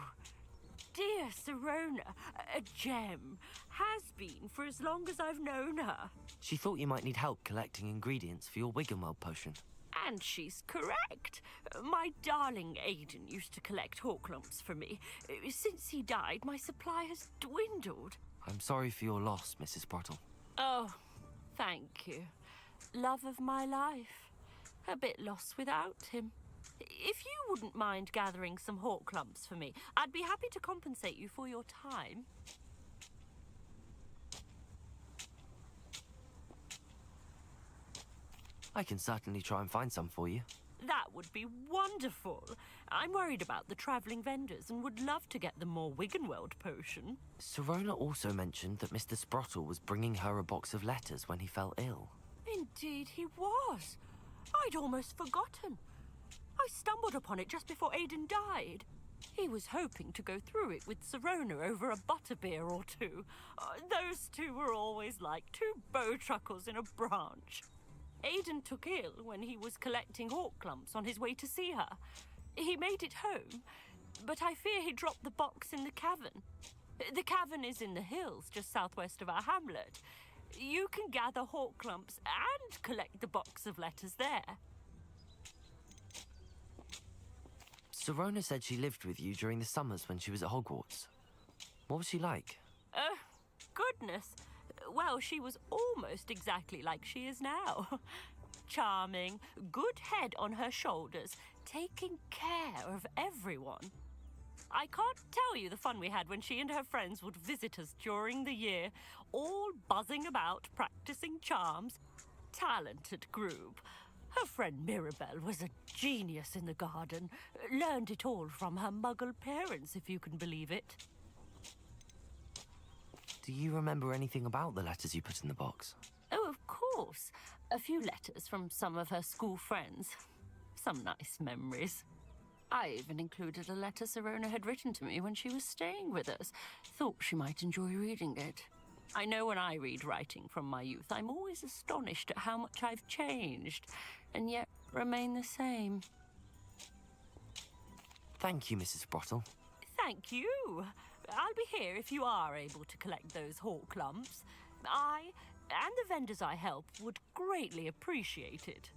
[SPEAKER 17] dear Sirona, a gem. Has been for as long as I've known her.
[SPEAKER 6] She thought you might need help collecting ingredients for your Wiggenweld potion.
[SPEAKER 17] And she's correct. My darling Aiden used to collect Hawklumps for me. Since he died, my supply has dwindled.
[SPEAKER 6] I'm sorry for your loss, Mrs. Sprottle.
[SPEAKER 17] Oh, thank you. Love of my life. A bit lost without him. If you wouldn't mind gathering some Hawklumps for me, I'd be happy to compensate you for your time.
[SPEAKER 6] I can certainly try and find some for you.
[SPEAKER 17] That would be wonderful. I'm worried about the travelling vendors and would love to get them more Wiggenweld potion.
[SPEAKER 6] Sirona also mentioned that Mr. Sprottle was bringing her a box of letters when he fell ill.
[SPEAKER 17] Indeed he was. I'd almost forgotten. I stumbled upon it just before Aidan died. He was hoping to go through it with Sirona over a butterbeer or two. Those two were always like two bowtruckles in a branch. Aidan took ill when he was collecting hawk clumps on his way to see her. He made it home, but I fear he dropped the box in the cavern. The cavern is in the hills just southwest of our hamlet. You can gather hawk clumps and collect the box of letters there.
[SPEAKER 6] Sirona said she lived with you during the summers when she was at Hogwarts. What was she like?
[SPEAKER 17] Goodness. Well, she was almost exactly like she is now. Charming, good head on her shoulders, taking care of everyone. I can't tell you the fun we had when she and her friends would visit us during the year, all buzzing about, practicing charms. Talented group. Her friend Mirabelle was a genius in the garden. Learned it all from her muggle parents, if you can believe it.
[SPEAKER 6] Do you remember anything about the letters you put in the box?
[SPEAKER 17] Oh, of course. A few letters from some of her school friends. Some nice memories. I even included a letter Sirona had written to me when she was staying with us. Thought she might enjoy reading it. I know when I read writing from my youth, I'm always astonished at how much I've changed, and yet remain the same.
[SPEAKER 6] Thank you, Mrs. Sprottle.
[SPEAKER 17] Thank you. I'll be here if you are able to collect those hawk clumps. I, and the vendors I help, would greatly appreciate it.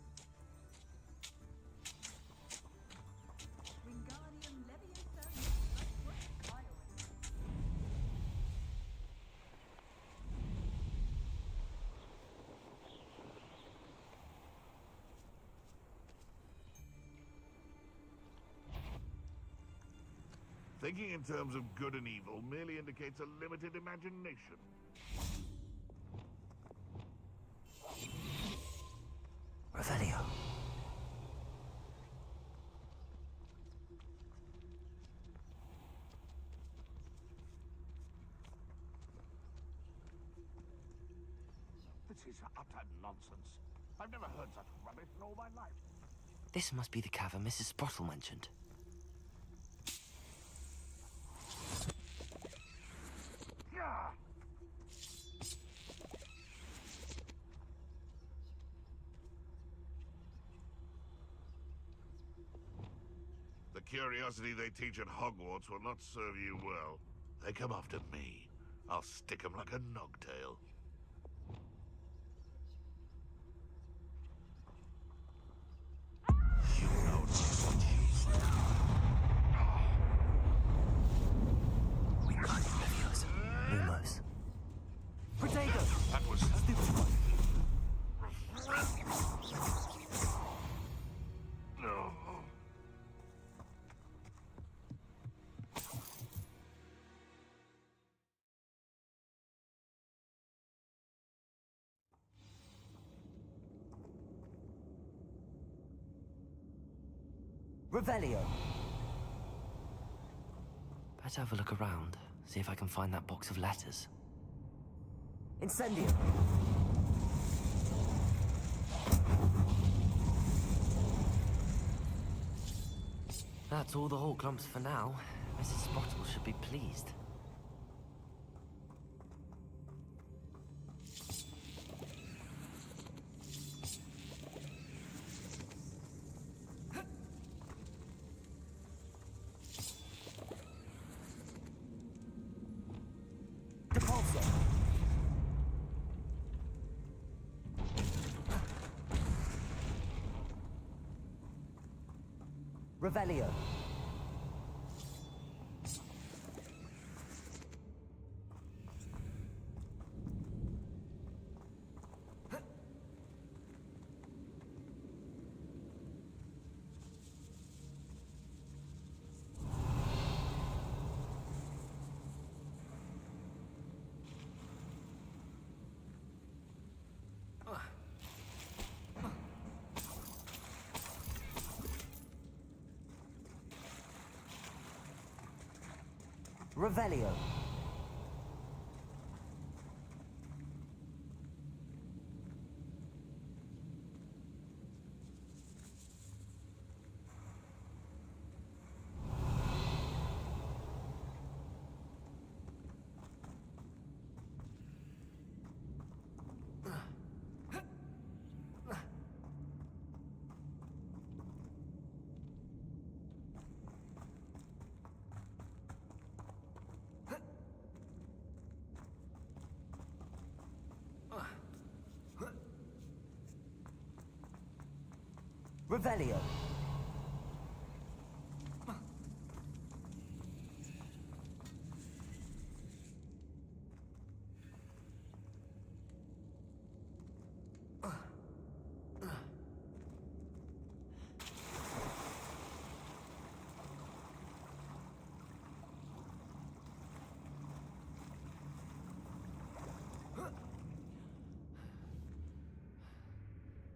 [SPEAKER 3] Thinking in terms of good and evil merely indicates a limited imagination.
[SPEAKER 4] Revelio.
[SPEAKER 3] This is utter nonsense. I've never heard such rubbish in all my life.
[SPEAKER 6] This must be the cavern Mrs. Sprottle mentioned.
[SPEAKER 3] Yeah. The curiosity they teach at Hogwarts will not serve you well. They come after me. I'll stick 'em like a nogtail. You know not what you...
[SPEAKER 4] We got it, Leviosa. Lumos. Protego!
[SPEAKER 3] That was stupid. No.
[SPEAKER 4] Revelio.
[SPEAKER 6] Better have a look around, see if I can find that box of letters.
[SPEAKER 4] Incendio.
[SPEAKER 6] That's all the hawk clumps for now. Mrs. Sprottle should be pleased.
[SPEAKER 4] Depulso. Revelio. Revelio. Revelio.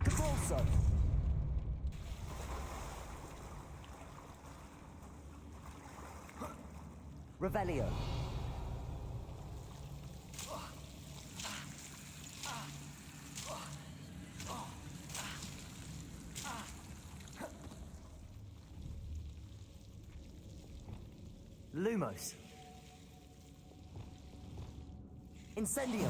[SPEAKER 4] Capulso. Revelio. Lumos. Incendio.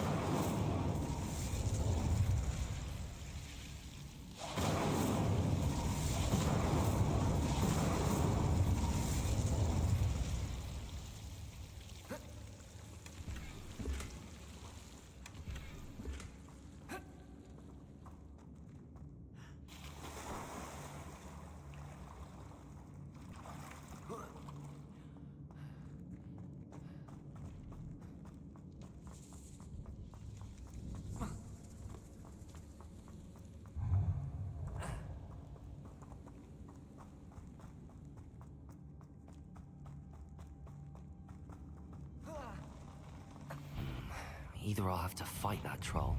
[SPEAKER 6] Either I'll have to fight that troll,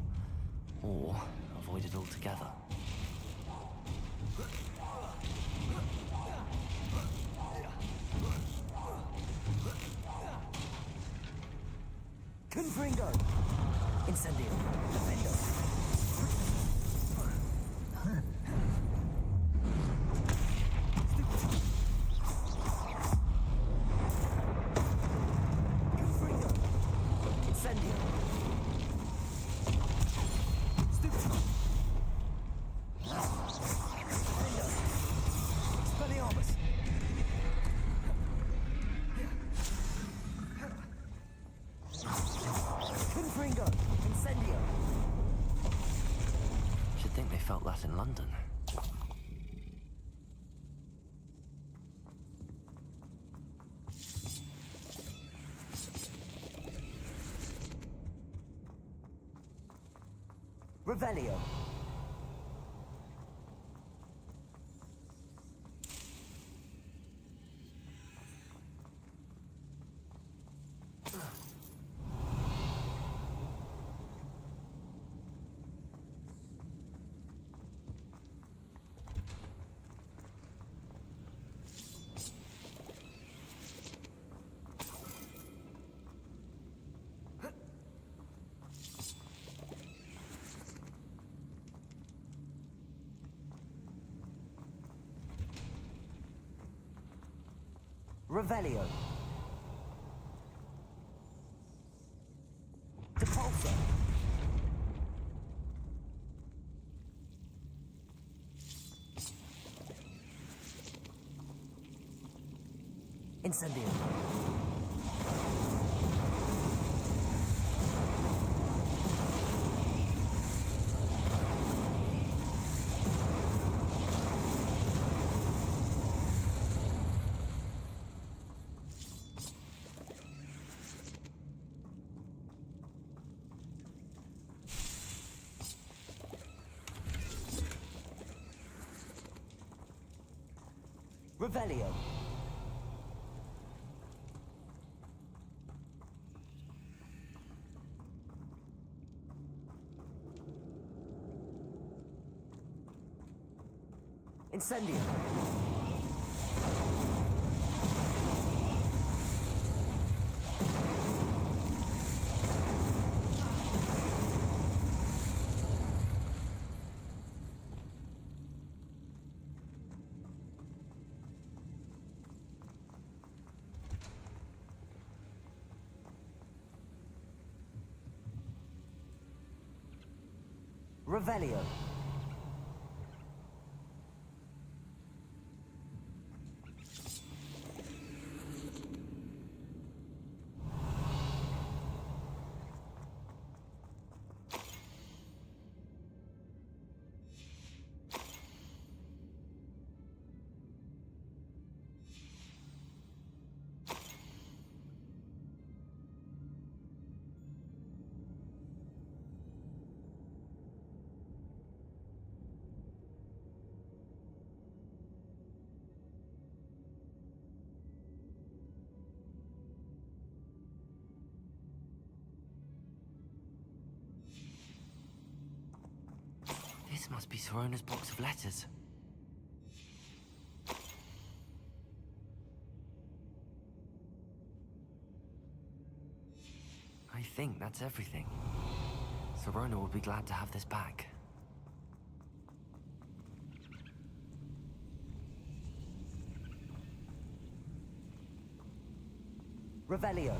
[SPEAKER 6] or avoid it altogether.
[SPEAKER 4] Confringo. Incendio. Defendo. Confringo. Incendio. Stupefy. Defendo. Expelliarmus. Confringo. Incendio.
[SPEAKER 6] Should think they felt that in London.
[SPEAKER 4] Revelio. Revelio. Depulso. Incendio. Revelio. Incendio. Revelio.
[SPEAKER 6] This must be Sirona's box of letters. I think that's everything. Sirona will be glad to have this back.
[SPEAKER 4] Revelio.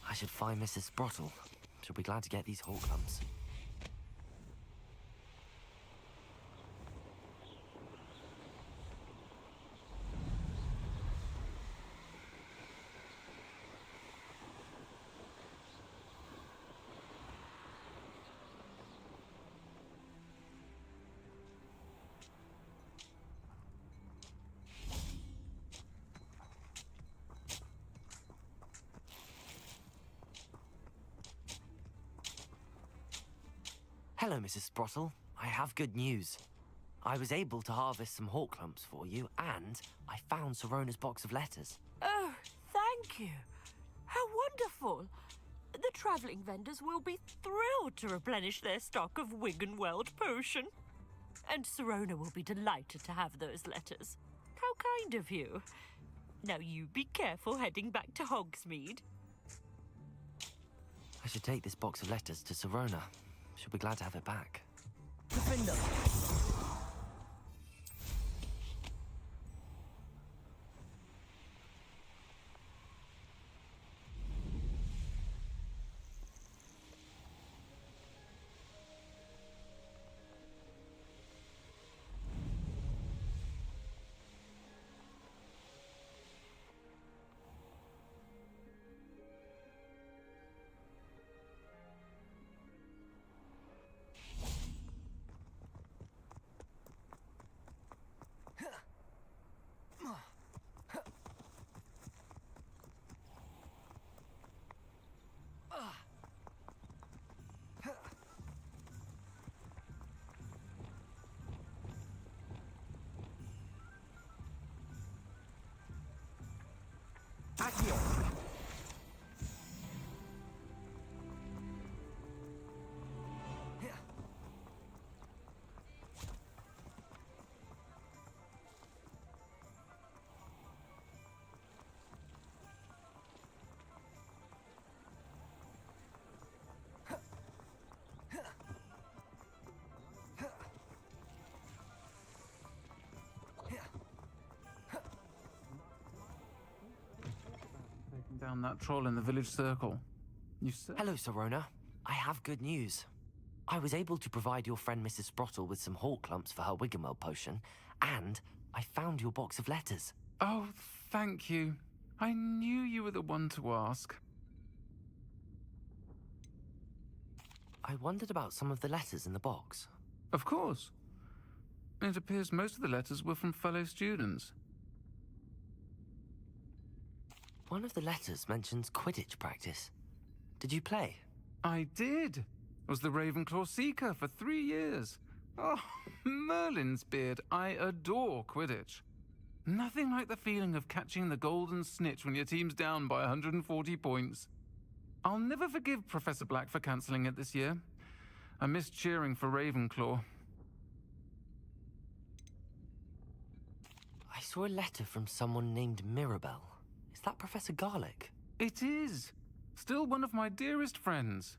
[SPEAKER 6] I should find Mrs. Sprottle. She'll be glad to get these hawk lumps. Hello, Mrs. Sprottle. I have good news. I was able to harvest some hawk lumps for you, and I found Sirona's box of letters.
[SPEAKER 17] Oh, thank you. How wonderful. The travelling vendors will be thrilled to replenish their stock of Wiggenweld potion. And Sirona will be delighted to have those letters. How kind of you. Now you be careful heading back to Hogsmeade.
[SPEAKER 6] I should take this box of letters to Sirona. She'll be glad to have it back.
[SPEAKER 4] Defender. Accio.
[SPEAKER 8] Down that troll in the village circle. You said...
[SPEAKER 6] Hello, Sirona. I have good news. I was able to provide your friend Mrs. Sprottle with some hawk lumps for her Wiggenweld potion, and I found your box of letters.
[SPEAKER 8] Oh, thank you. I knew you were the one to ask.
[SPEAKER 6] I wondered about some of the letters in the box.
[SPEAKER 8] Of course. It appears most of the letters were from fellow students.
[SPEAKER 6] One of the letters mentions Quidditch practice. Did you play?
[SPEAKER 8] I did. Was the Ravenclaw Seeker for 3 years. Oh, Merlin's beard, I adore Quidditch. Nothing like the feeling of catching the golden snitch when your team's down by 140 points. I'll never forgive Professor Black for cancelling it this year. I missed cheering for Ravenclaw.
[SPEAKER 6] I saw a letter from someone named Mirabelle. Is that Professor Garlick?
[SPEAKER 8] It is. Still one of my dearest friends.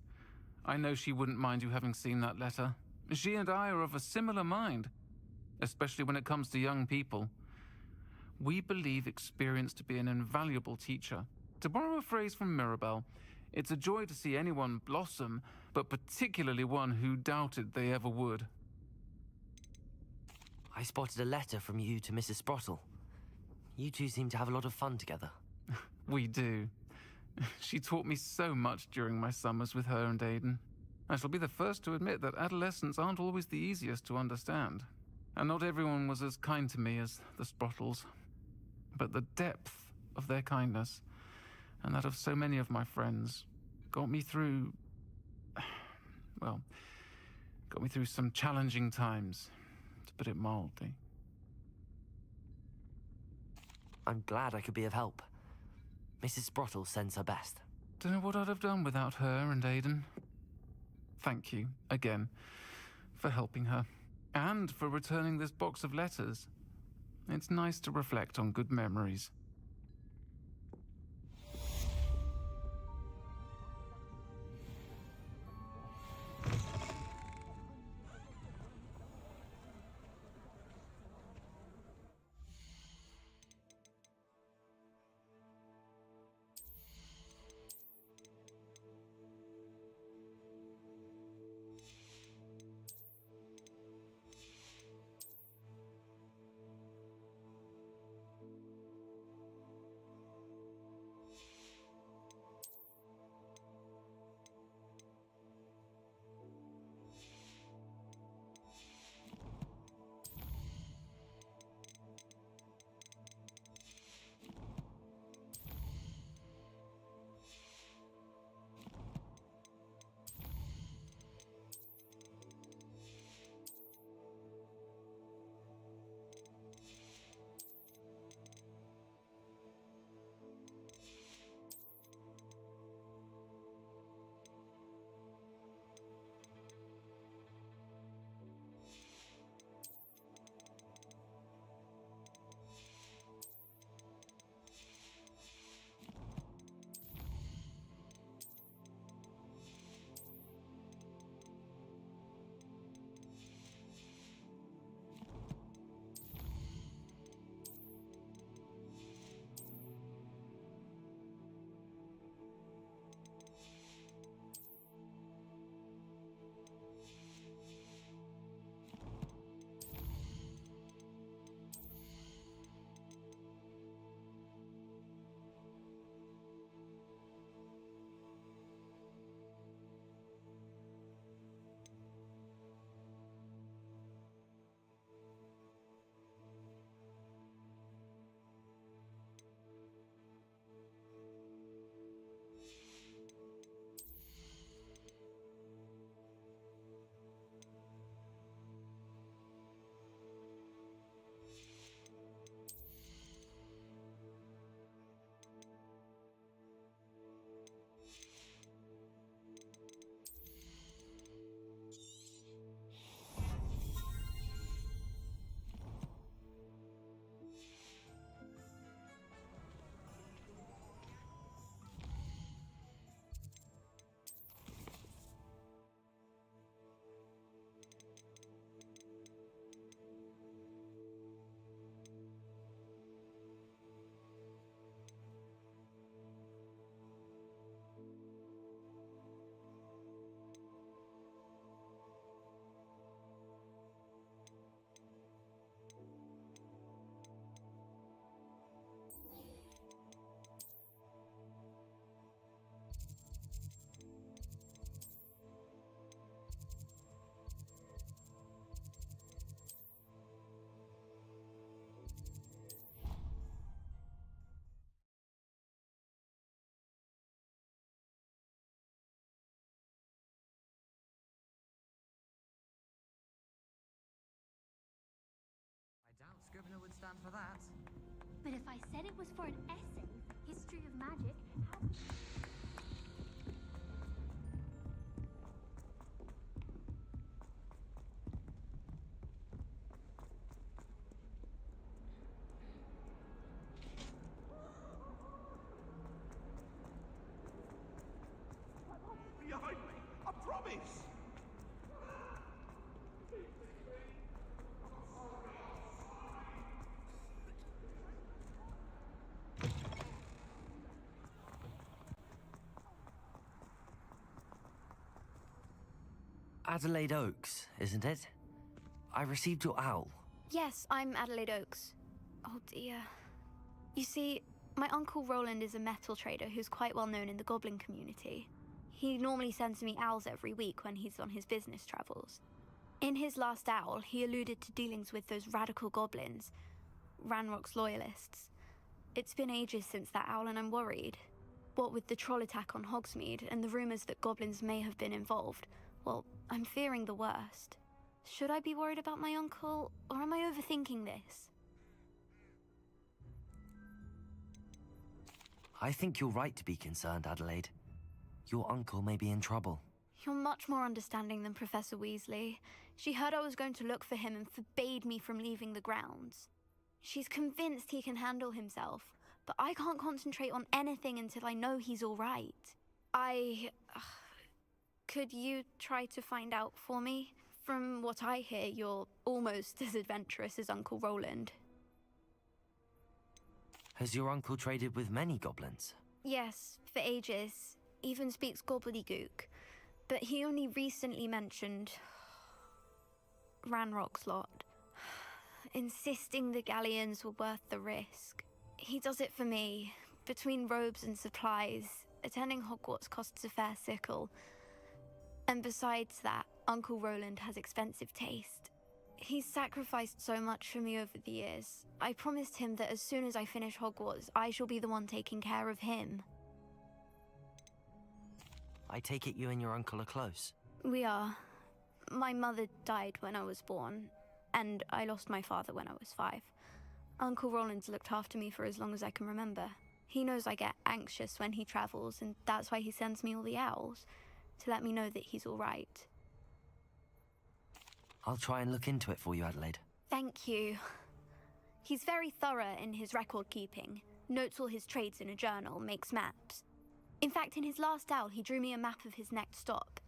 [SPEAKER 8] I know she wouldn't mind you having seen that letter. She and I are of a similar mind, especially when it comes to young people. We believe experience to be an invaluable teacher. To borrow a phrase from Mirabelle, it's a joy to see anyone blossom, but particularly one who doubted they ever would.
[SPEAKER 6] I spotted a letter from you to Mrs. Sprottle. You two seem to have a lot of fun together.
[SPEAKER 8] We do. She taught me so much during my summers with her and Aidan. I shall be the first to admit that adolescents aren't always the easiest to understand. And not everyone was as kind to me as the Sprottles. But the depth of their kindness, and that of so many of my friends, got me through... well, got me through some challenging times, to put it mildly.
[SPEAKER 6] I'm glad I could be of help. Mrs. Sprottle sends her best.
[SPEAKER 8] Don't know what I'd have done without her and Aidan. Thank you, again, for helping her, and for returning this box of letters. It's nice to reflect on good memories.
[SPEAKER 19] stand for that.
[SPEAKER 15] But if I said it was for an essay, history of magic, how...
[SPEAKER 13] Behind me! I promise!
[SPEAKER 6] Adelaide Oaks, isn't it? I received your owl.
[SPEAKER 10] Yes, I'm Adelaide Oaks. Oh dear. You see, my uncle Roland is a metal trader who's quite well known in the goblin community. He normally sends me owls every week when he's on his business travels. In his last owl, he alluded to dealings with those radical goblins, Ranrock's loyalists. It's been ages since that owl and I'm worried. What with the troll attack on Hogsmeade and the rumors that goblins may have been involved, well, I'm fearing the worst. Should I be worried about my uncle, or am I overthinking this?
[SPEAKER 6] I think you're right to be concerned, Adelaide. Your uncle may be in trouble.
[SPEAKER 10] You're much more understanding than Professor Weasley. She heard I was going to look for him and forbade me from leaving the grounds. She's convinced he can handle himself, but I can't concentrate on anything until I know he's all right. Could you try to find out for me? From what I hear, you're almost as adventurous as Uncle Roland.
[SPEAKER 6] Has your uncle traded with many goblins?
[SPEAKER 10] Yes, for ages. Even speaks gobbledygook. But he only recently mentioned Ranrock's lot, insisting the galleons were worth the risk. He does it for me. Between robes and supplies, attending Hogwarts costs a fair sickle. And besides that, Uncle Roland has expensive taste. He's sacrificed so much for me over the years. I promised him that as soon as I finish Hogwarts, I shall be the one taking care of him.
[SPEAKER 6] I take it you and your uncle are close.
[SPEAKER 10] We are. My mother died when I was born, and I lost my father when I was 5. Uncle Roland's looked after me for as long as I can remember. He knows I get anxious when he travels, and that's why he sends me all the owls, to let me know that he's all right.
[SPEAKER 6] I'll try and look into it for you, Adelaide.
[SPEAKER 10] Thank you. He's very thorough in his record keeping, notes all his trades in a journal, makes maps. In fact, in his last owl, he drew me a map of his next stop.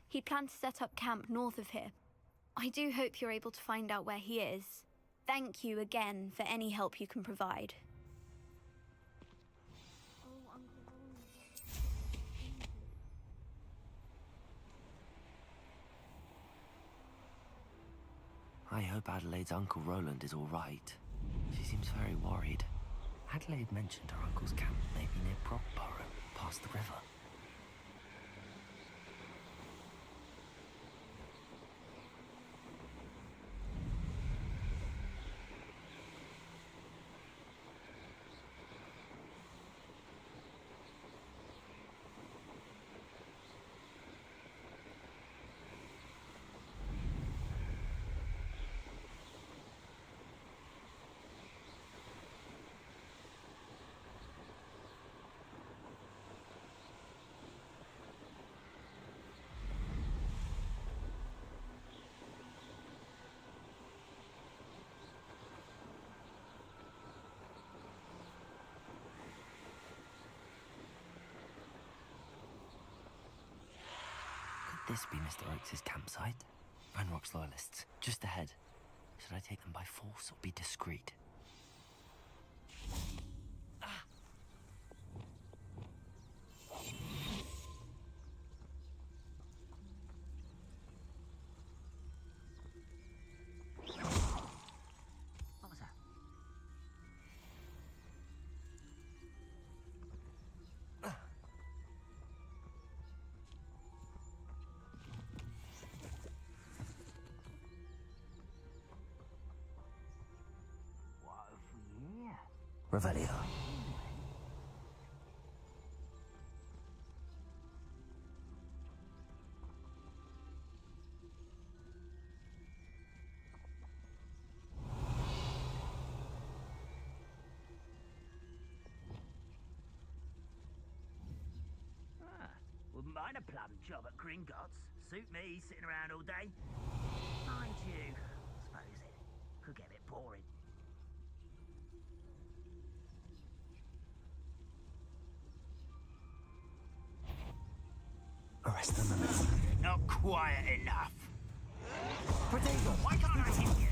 [SPEAKER 10] He planned to set up camp north of here. I do hope you're able to find out where he is. Thank you again for any help you can provide.
[SPEAKER 6] I hope Adelaide's Uncle Roland is all right. She seems very worried. Adelaide mentioned her uncle's camp may be near Brockborough, past the river. This be Mr. Oakes' campsite? Ranrock's loyalists, just ahead. Should I take them by force or be discreet?
[SPEAKER 14] What was that?
[SPEAKER 4] Revelio.
[SPEAKER 13] a plum job at Gringotts. Suit me, sitting around all day. Mind you, I suppose it could get a bit boring.
[SPEAKER 4] Arrest them.
[SPEAKER 13] Not quiet enough.
[SPEAKER 4] Protego!
[SPEAKER 13] Why can't I hit you?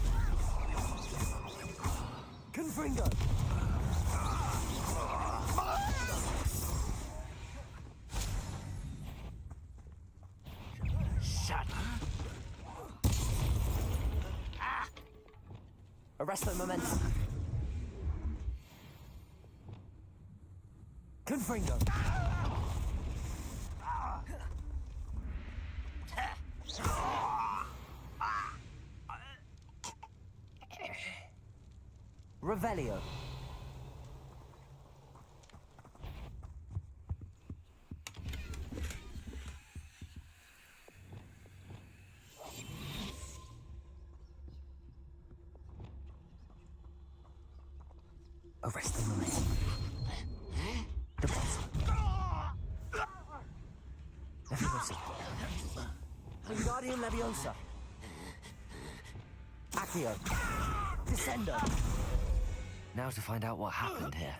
[SPEAKER 4] Confringo!
[SPEAKER 13] Shut up. Ah!
[SPEAKER 4] Arrest the momentum. Confringo! Revelio. Arrest the momentum. Deposit. Leviosa. Wingardium Leviosa. Accio. Descendo.
[SPEAKER 6] Now to find out what happened here.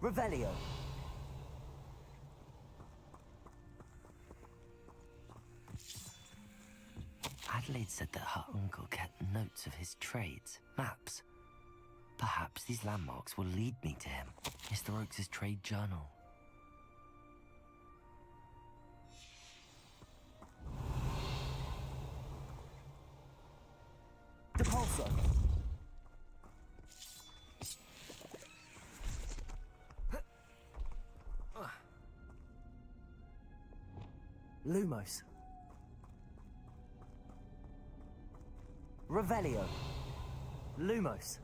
[SPEAKER 4] Revelio.
[SPEAKER 6] Adelaide said that her uncle kept notes of his trades, maps. Perhaps these landmarks will lead me to him. Mr. Oakes' trade journal.
[SPEAKER 4] Depulso. Lumos. Revelio. Lumos.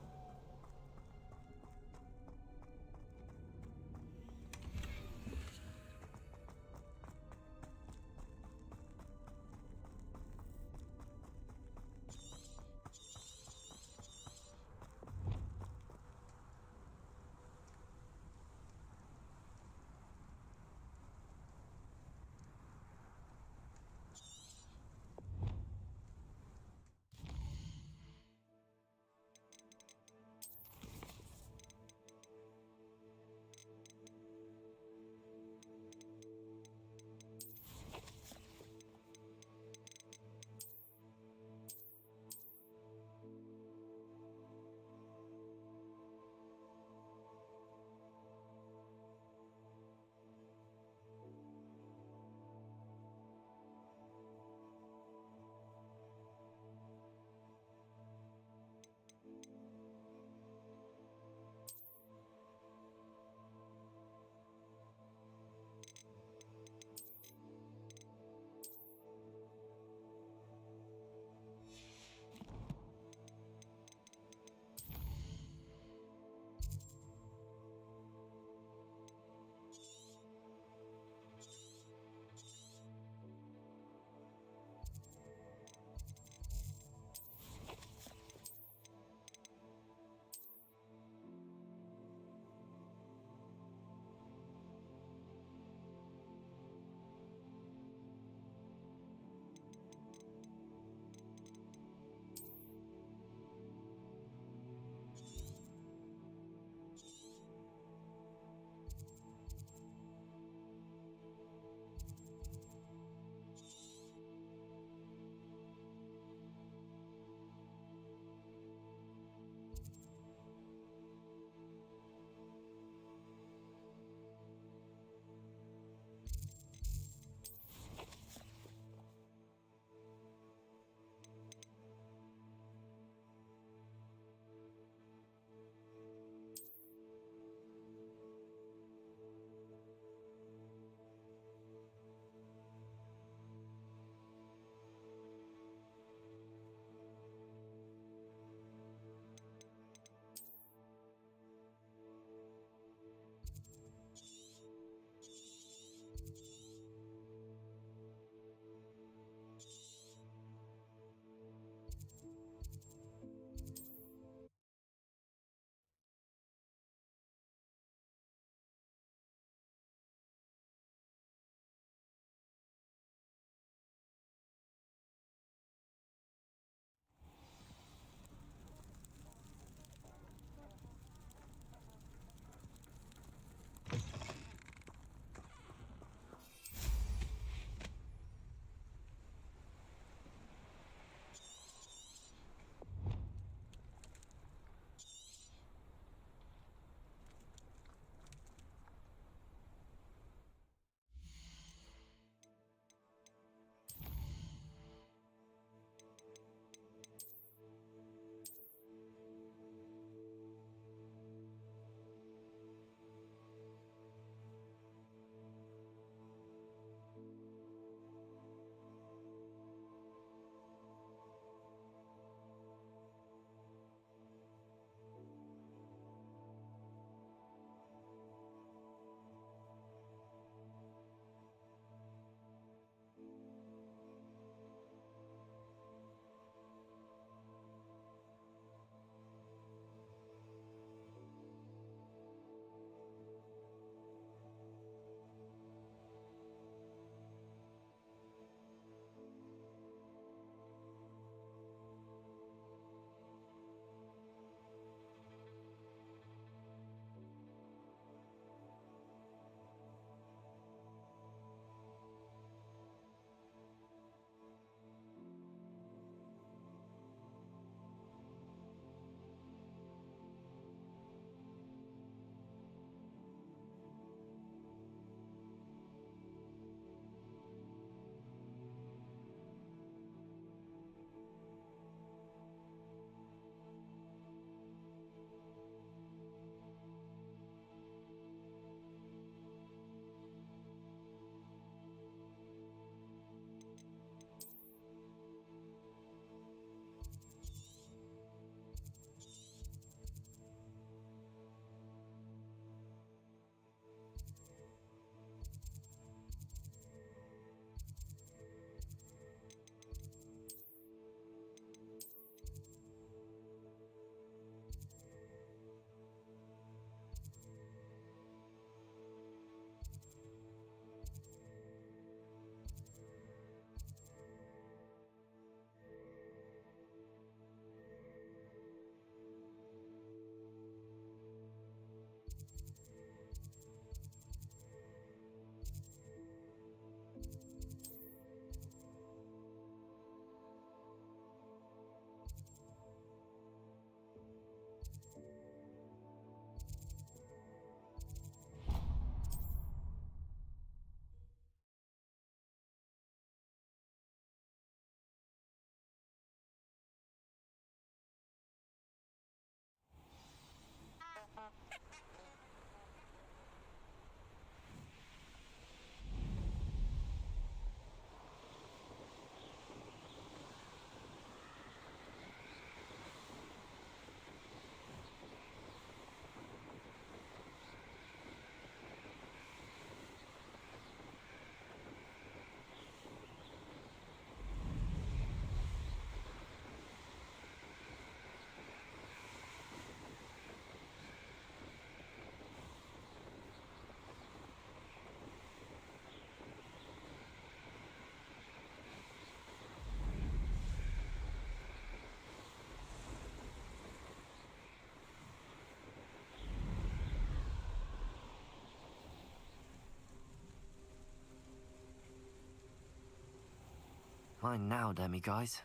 [SPEAKER 6] Mine now, demiguise.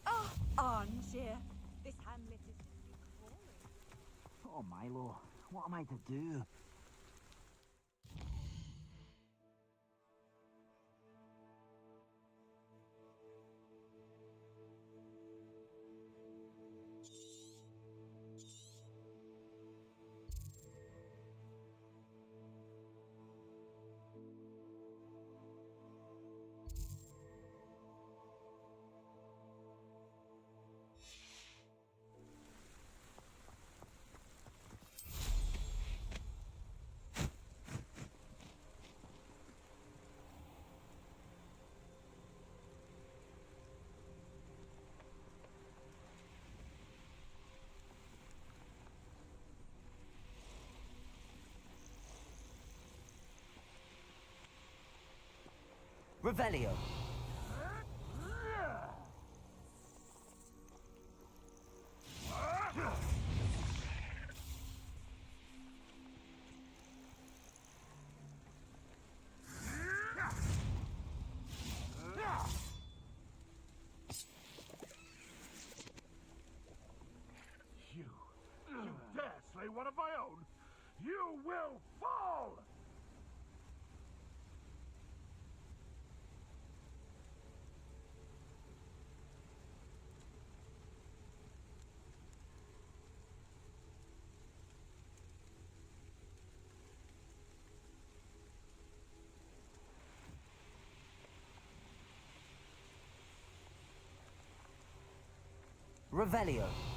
[SPEAKER 5] Oh, armchair. This hamlet is
[SPEAKER 13] Oh, Milo, what am I to do?
[SPEAKER 4] Revelio.
[SPEAKER 3] You dare slay one of my own? You will fall!
[SPEAKER 4] Revelio.